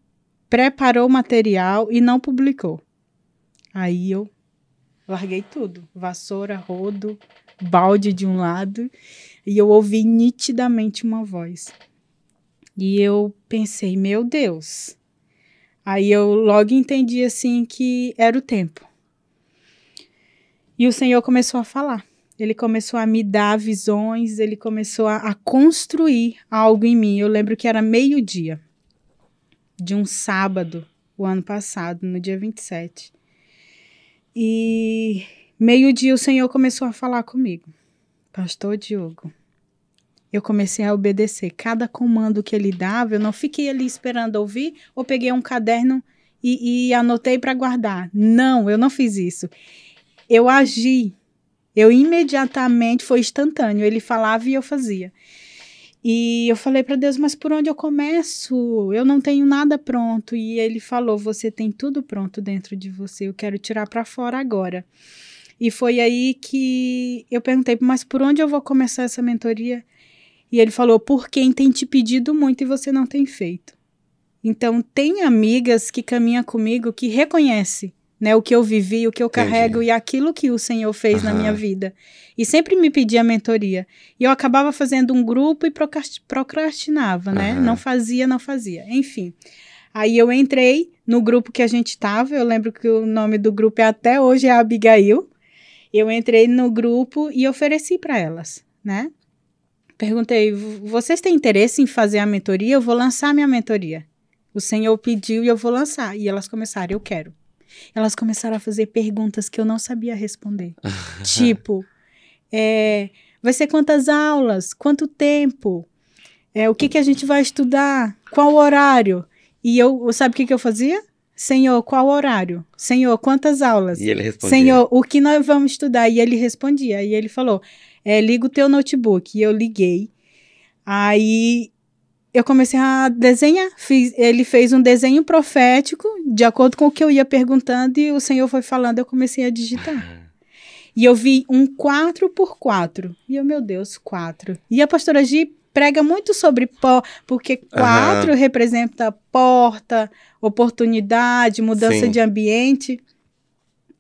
preparou o material e não publicou? Aí eu larguei tudo, vassoura, rodo, balde de um lado, e eu ouvi nitidamente uma voz. E eu pensei, meu Deus... Aí eu logo entendi, assim, que era o tempo. E o Senhor começou a falar. Ele começou a me dar visões, ele começou a construir algo em mim. Eu lembro que era 12:00 de um sábado, o ano passado, no dia 27. E 12:00 o Senhor começou a falar comigo. Pastor Diogo. Eu comecei a obedecer. Cada comando que ele dava, eu não fiquei ali esperando ouvir, ou peguei um caderno e anotei para guardar. Não, eu não fiz isso. Eu agi. Eu imediatamente, foi instantâneo. Ele falava e eu fazia. E eu falei para Deus, mas por onde eu começo? Eu não tenho nada pronto. E ele falou, você tem tudo pronto dentro de você. Eu quero tirar para fora agora. E foi aí que eu perguntei, mas por onde eu vou começar essa mentoria? E ele falou, por quem tem te pedido muito e você não tem feito. Então, tem amigas que caminham comigo que reconhecem, né, o que eu vivi, o que eu carrego e aquilo que o Senhor fez na minha vida. E sempre me pedia mentoria. E eu acabava fazendo um grupo e procrastinava, né? Não fazia. Enfim. Aí eu entrei no grupo que a gente estava. Eu lembro que o nome do grupo até hoje é Abigail. Eu entrei no grupo e ofereci para elas, né? Perguntei, vocês têm interesse em fazer a mentoria? Eu vou lançar a minha mentoria. O Senhor pediu e eu vou lançar. E elas começaram, eu quero. Elas começaram a fazer perguntas que eu não sabia responder. Tipo, vai ser quantas aulas? Quanto tempo? O que a gente vai estudar? Qual horário? E sabe o que eu fazia? Senhor, qual horário? Senhor, quantas aulas? E ele respondia. Senhor, o que nós vamos estudar? E ele respondia. E ele falou... liga o teu notebook. E eu liguei. Aí eu comecei a desenhar. Ele fez um desenho profético, de acordo com o que eu ia perguntando, e o Senhor foi falando, eu comecei a digitar. E eu vi um 4x4. E eu, meu Deus, 4. E a pastora Gi prega muito sobre porque 4 representa porta, oportunidade, mudança de ambiente.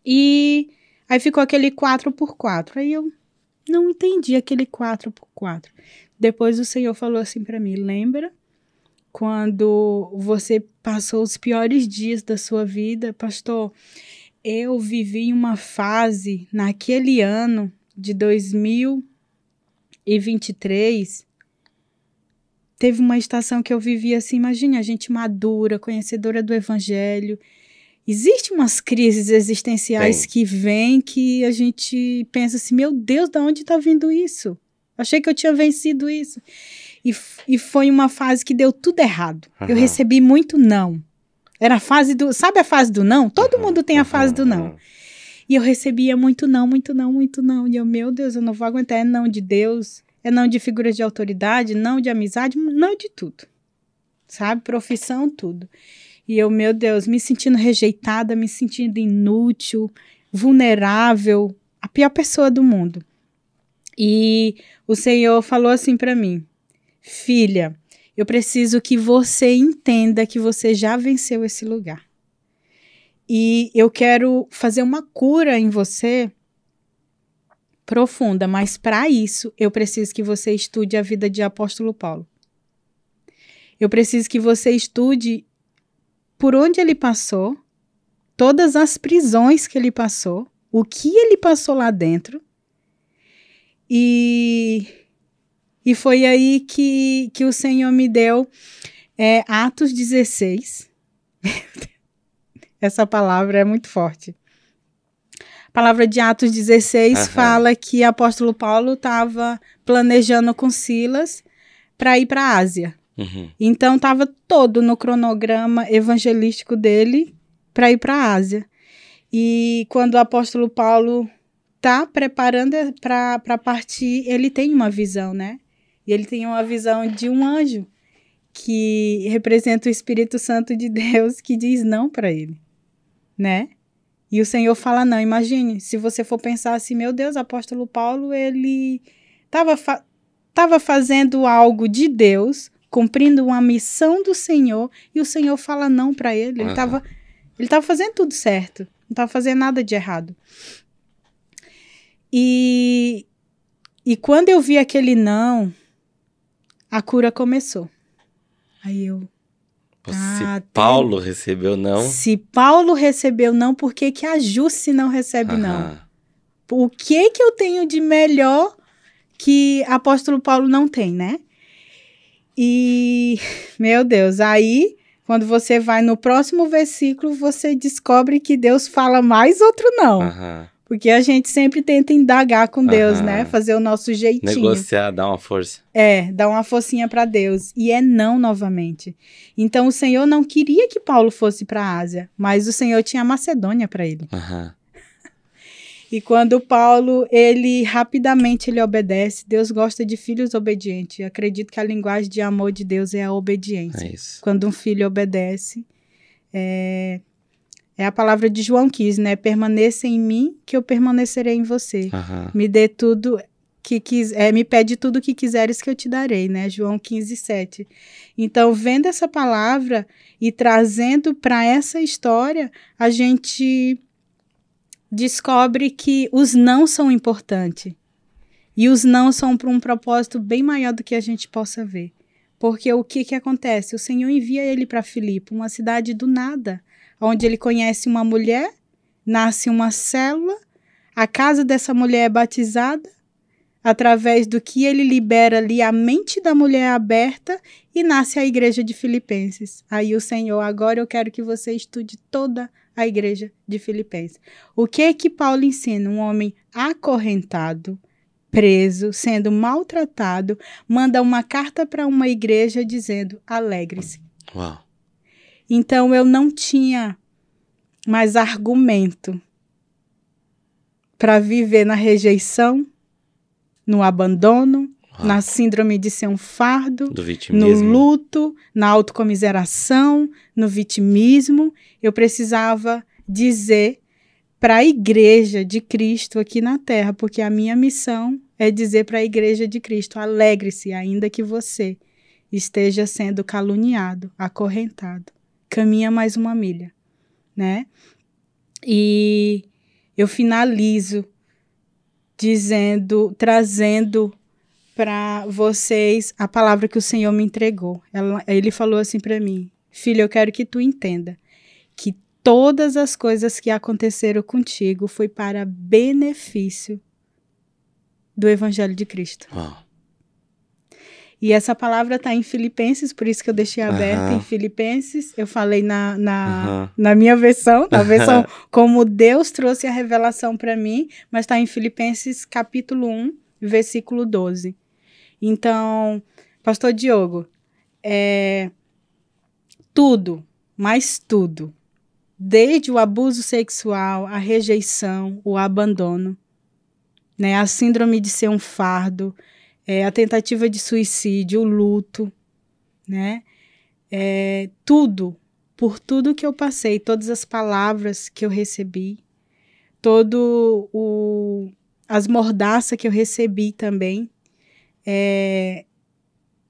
E aí ficou aquele 4x4. Aí eu não entendi aquele 4x4. Depois o Senhor falou assim para mim, lembra quando você passou os piores dias da sua vida? Pastor, eu vivi uma fase naquele ano de 2023. Teve uma estação que eu vivi assim, imagine, a gente madura, conhecedora do evangelho. Existem umas crises existenciais que vêm que a gente pensa assim, meu Deus, de onde está vindo isso? Achei que eu tinha vencido isso. E foi uma fase que deu tudo errado. Eu recebi muito não. Era a fase do... Sabe a fase do não? Todo mundo tem a fase do não. E eu recebia muito não, muito não, muito não. E eu, meu Deus, eu não vou aguentar. É não de Deus, é não de figuras de autoridade, não de amizade, não de tudo. Sabe? Profissão, tudo. E eu, meu Deus, me sentindo rejeitada, me sentindo inútil, vulnerável, a pior pessoa do mundo. E o Senhor falou assim para mim, filha, eu preciso que você entenda que você já venceu esse lugar. E eu quero fazer uma cura em você profunda, mas para isso eu preciso que você estude a vida de apóstolo Paulo. Eu preciso que você estude por onde ele passou, todas as prisões que ele passou, o que ele passou lá dentro. E foi aí que o Senhor me deu Atos 16. Essa palavra é muito forte. A palavra de Atos 16 fala que o apóstolo Paulo estava planejando com Silas para ir para a Ásia. Então estava todo no cronograma evangelístico dele para ir para a Ásia. E quando o apóstolo Paulo está preparando para partir, ele tem uma visão, né? E ele tem uma visão de um anjo que representa o Espírito Santo de Deus que diz não para ele, né? E o Senhor fala não. Imagine, se você for pensar assim, meu Deus, o apóstolo Paulo, ele estava fazendo algo de Deus, cumprindo uma missão do Senhor, e o Senhor fala não para ele. Ele estava fazendo tudo certo, não estava fazendo nada de errado. E quando eu vi aquele não, a cura começou. Aí eu... Se Paulo recebeu não... Se Paulo recebeu não, por que a Jusce não recebe não? O que eu tenho de melhor que apóstolo Paulo não tem, né? E, meu Deus, aí, quando você vai no próximo versículo, você descobre que Deus fala mais outro não. Porque a gente sempre tenta indagar com Deus, né? Fazer o nosso jeitinho. Negociar, dar uma força. Dar uma forcinha para Deus. E é não novamente. Então, o Senhor não queria que Paulo fosse para a Ásia, mas o Senhor tinha a Macedônia para ele. E quando Paulo, rapidamente ele obedece. Deus gosta de filhos obedientes. Eu acredito que a linguagem de amor de Deus é a obediência. É isso. Quando um filho obedece, é a palavra de João 15, né? Permaneça em mim, que eu permanecerei em você. Me dê tudo que me pede tudo o que quiseres que eu te darei, né? João 15, 7. Então, vendo essa palavra e trazendo para essa história, a gente descobre que os não são importantes. E os não são para um propósito bem maior do que a gente possa ver. Porque o que acontece? O Senhor envia ele para Filipe, uma cidade do nada, onde ele conhece uma mulher, nasce uma célula, a casa dessa mulher é batizada, através do que ele libera ali, a mente da mulher é aberta, e nasce a igreja de Filipenses. Aí o Senhor, agora eu quero que você estude toda a igreja de Filipenses. O que Paulo ensina? Um homem acorrentado, preso, sendo maltratado, manda uma carta para uma igreja dizendo, alegre-se. Uau. Então, eu não tinha mais argumento para viver na rejeição, no abandono, na síndrome de ser um fardo, do vitimismo, no luto, na autocomiseração, no vitimismo. Eu precisava dizer para a igreja de Cristo aqui na Terra, porque a minha missão é dizer para a igreja de Cristo: alegre-se, ainda que você esteja sendo caluniado, acorrentado. Caminha mais uma milha, né? E eu finalizo trazendo para vocês a palavra que o Senhor me entregou. Ele falou assim para mim: filho, eu quero que tu entenda que todas as coisas que aconteceram contigo foi para benefício do Evangelho de Cristo. E essa palavra está em Filipenses, por isso que eu deixei aberta em Filipenses. Eu falei na minha versão, na versão como Deus trouxe a revelação para mim, mas está em Filipenses capítulo 1, versículo 12. Então, pastor Diogo, tudo, mas tudo, desde o abuso sexual, a rejeição, o abandono, né, a síndrome de ser um fardo, a tentativa de suicídio, o luto, né? Por tudo que eu passei, todas as palavras que eu recebi, as mordaças que eu recebi também,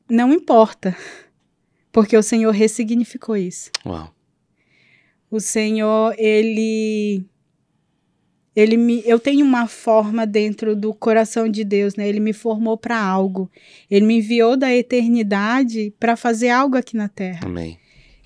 não importa, porque o Senhor ressignificou isso. Uau. O Senhor, eu tenho uma forma dentro do coração de Deus, né? Ele me formou para algo. Ele me enviou da eternidade para fazer algo aqui na Terra. Amém.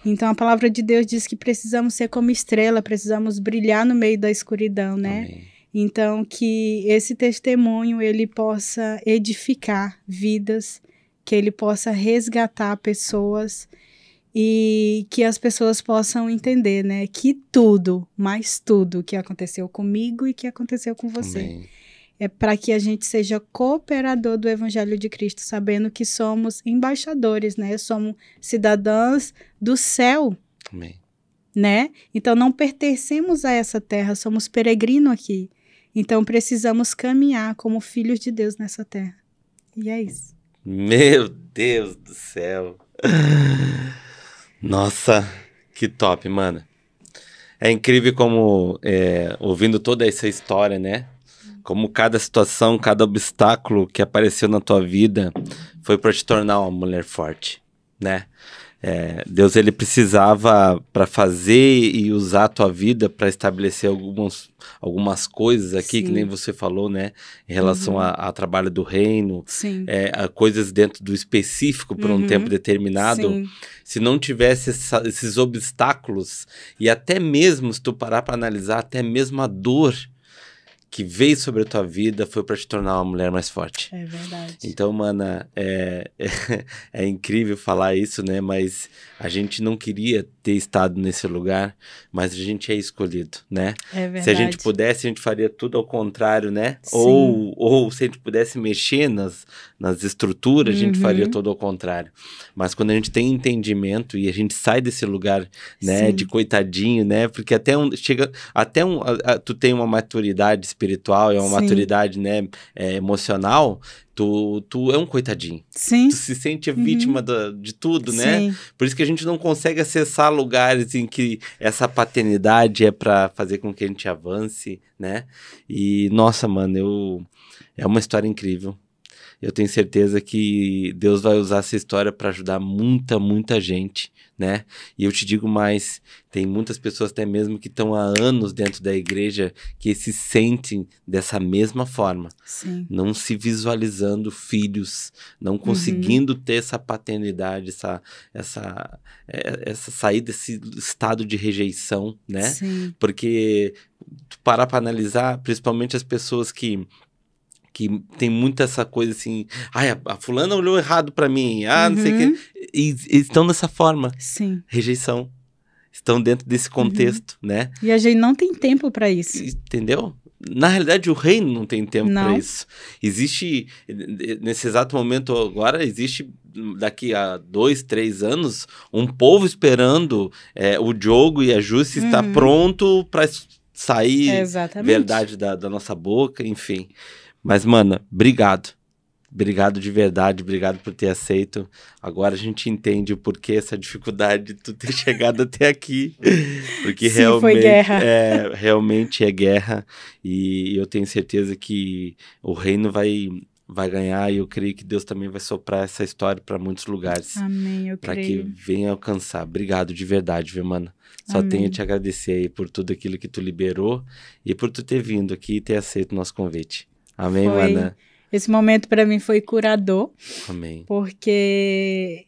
Então, a palavra de Deus diz que precisamos ser como estrela, precisamos brilhar no meio da escuridão, né? Amém. Então, que esse testemunho, ele possa edificar vidas, que ele possa resgatar pessoas, e que as pessoas possam entender, né, que tudo, mas tudo que aconteceu comigo e que aconteceu com você, Amém. é para que a gente seja cooperador do Evangelho de Cristo, sabendo que somos embaixadores, né, somos cidadãos do céu. Amém. Né? Então não pertencemos a essa terra, somos peregrinos aqui. Então precisamos caminhar como filhos de Deus nessa terra. E é isso. Meu Deus do céu. Nossa, que top, mano. É incrível como, ouvindo toda essa história, né? Como cada situação, cada obstáculo que apareceu na tua vida foi para te tornar uma mulher forte, né? Deus, ele precisava para fazer e usar a tua vida para estabelecer algumas coisas aqui, sim, que nem você falou, né? Em relação a trabalho do reino, sim, a coisas dentro do específico por um tempo determinado. Sim. Se não tivesse esses obstáculos, e até mesmo, se tu parar para analisar, até mesmo a dor que veio sobre a tua vida foi para te tornar uma mulher mais forte. É verdade. Então, mana, é incrível falar isso, né? Mas a gente não queria ter estado nesse lugar, mas a gente é escolhido, né? É verdade. Se a gente pudesse, a gente faria tudo ao contrário, né? Sim. Ou se a gente pudesse mexer nas estruturas, a gente faria tudo ao contrário. Mas quando a gente tem entendimento e a gente sai desse lugar, né, de coitadinho, né? Porque tu tem uma maturidade espiritual, é uma maturidade, né, emocional, tu é um coitadinho. Sim. Tu se sente vítima de tudo, né? Sim. Por isso que a gente não consegue acessar lugares em que essa paternidade é para fazer com que a gente avance, né? E, nossa, mano, é uma história incrível. Eu tenho certeza que Deus vai usar essa história para ajudar muita, muita gente, né? E eu te digo mais, tem muitas pessoas até mesmo que estão há anos dentro da igreja que se sentem dessa mesma forma. Sim. Não se visualizando filhos, não conseguindo ter essa paternidade, essa sair desse estado de rejeição, né? Sim. Porque tu parar para analisar, principalmente as pessoas que tem muito essa coisa assim, a fulana olhou errado pra mim, não sei o quê. E estão dessa forma. Sim. Rejeição. Estão dentro desse contexto, né? E a gente não tem tempo pra isso. Entendeu? Na realidade, o reino não tem tempo pra isso. Existe, nesse exato momento agora, existe daqui a 2, 3 anos, um povo esperando o Diogo e a Jussi estar pronto pra sair verdade da nossa boca, enfim. Mas, mana, obrigado. Obrigado de verdade, obrigado por ter aceito. Agora a gente entende o porquê essa dificuldade de tu ter chegado até aqui. Porque Sim, foi guerra. Realmente é guerra. E eu tenho certeza que o reino vai ganhar. E eu creio que Deus também vai soprar essa história para muitos lugares. Amém, eu Para creio. que venha alcançar. Obrigado de verdade, viu, mano? Só Amém. tenho a te agradecer aí por tudo aquilo que tu liberou e por tu ter vindo aqui e ter aceito o nosso convite. Amém, mana? Esse momento para mim foi curador. Amém. Porque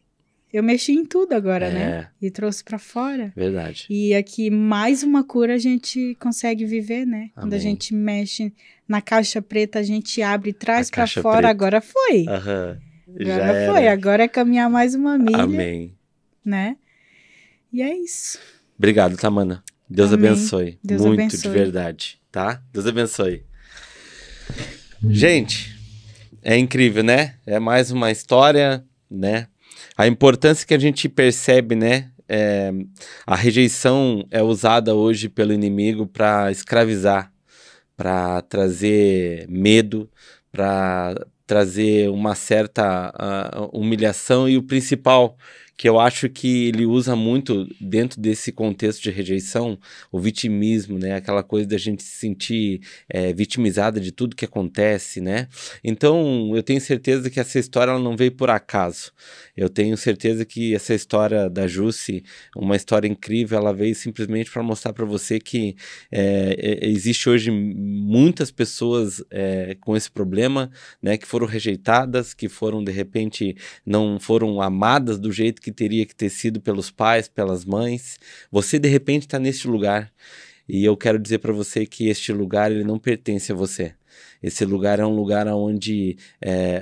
eu mexi em tudo agora, né? E trouxe para fora. Verdade. E aqui mais uma cura a gente consegue viver, né? Amém. Quando a gente mexe na caixa preta, a gente abre e traz para fora. Preta. Agora foi. Agora foi. Agora é caminhar mais uma milha. Amém. Né? E é isso. Obrigado, tá, mana? Deus Amém. abençoe. Deus muito abençoe. De verdade, tá? Deus abençoe. Gente, é incrível, né? É mais uma história, né? A importância que a gente percebe, né? A rejeição é usada hoje pelo inimigo para escravizar, para trazer medo, para trazer uma certa humilhação e o principal que eu acho que ele usa muito dentro desse contexto de rejeição, o vitimismo, né? Aquela coisa da gente se sentir vitimizada de tudo que acontece, né? Então, eu tenho certeza que essa história ela não veio por acaso. Eu tenho certeza que essa história da Jussi, uma história incrível, ela veio simplesmente para mostrar para você que existe hoje muitas pessoas com esse problema, né? Que foram rejeitadas, que foram, de repente, não foram amadas do jeito que teria que ter sido pelos pais, pelas mães. Você, de repente, está neste lugar. E eu quero dizer para você que este lugar ele não pertence a você. Esse lugar é um lugar onde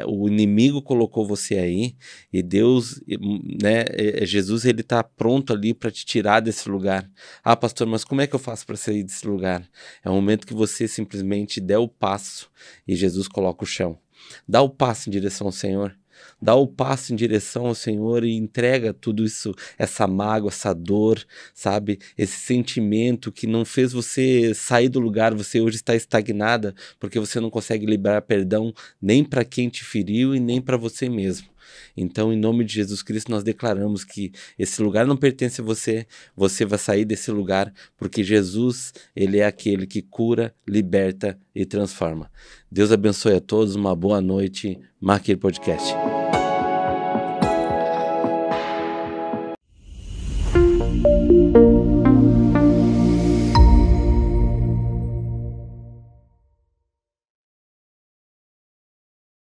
o inimigo colocou você aí e Deus, né, Jesus, ele está pronto ali para te tirar desse lugar. Ah, pastor, mas como é que eu faço para sair desse lugar? É o momento que você simplesmente der o passo e Jesus coloca o chão. Dá o passo em direção ao Senhor. Dá o passo em direção ao Senhor e entrega tudo isso, essa mágoa, essa dor, sabe? Esse sentimento que não fez você sair do lugar, você hoje está estagnada porque você não consegue liberar perdão nem para quem te feriu e nem para você mesmo. Então, em nome de Jesus Cristo, nós declaramos que esse lugar não pertence a você, você vai sair desse lugar, porque Jesus, ele é aquele que cura, liberta e transforma. Deus abençoe a todos, uma boa noite, Maquir Podcast.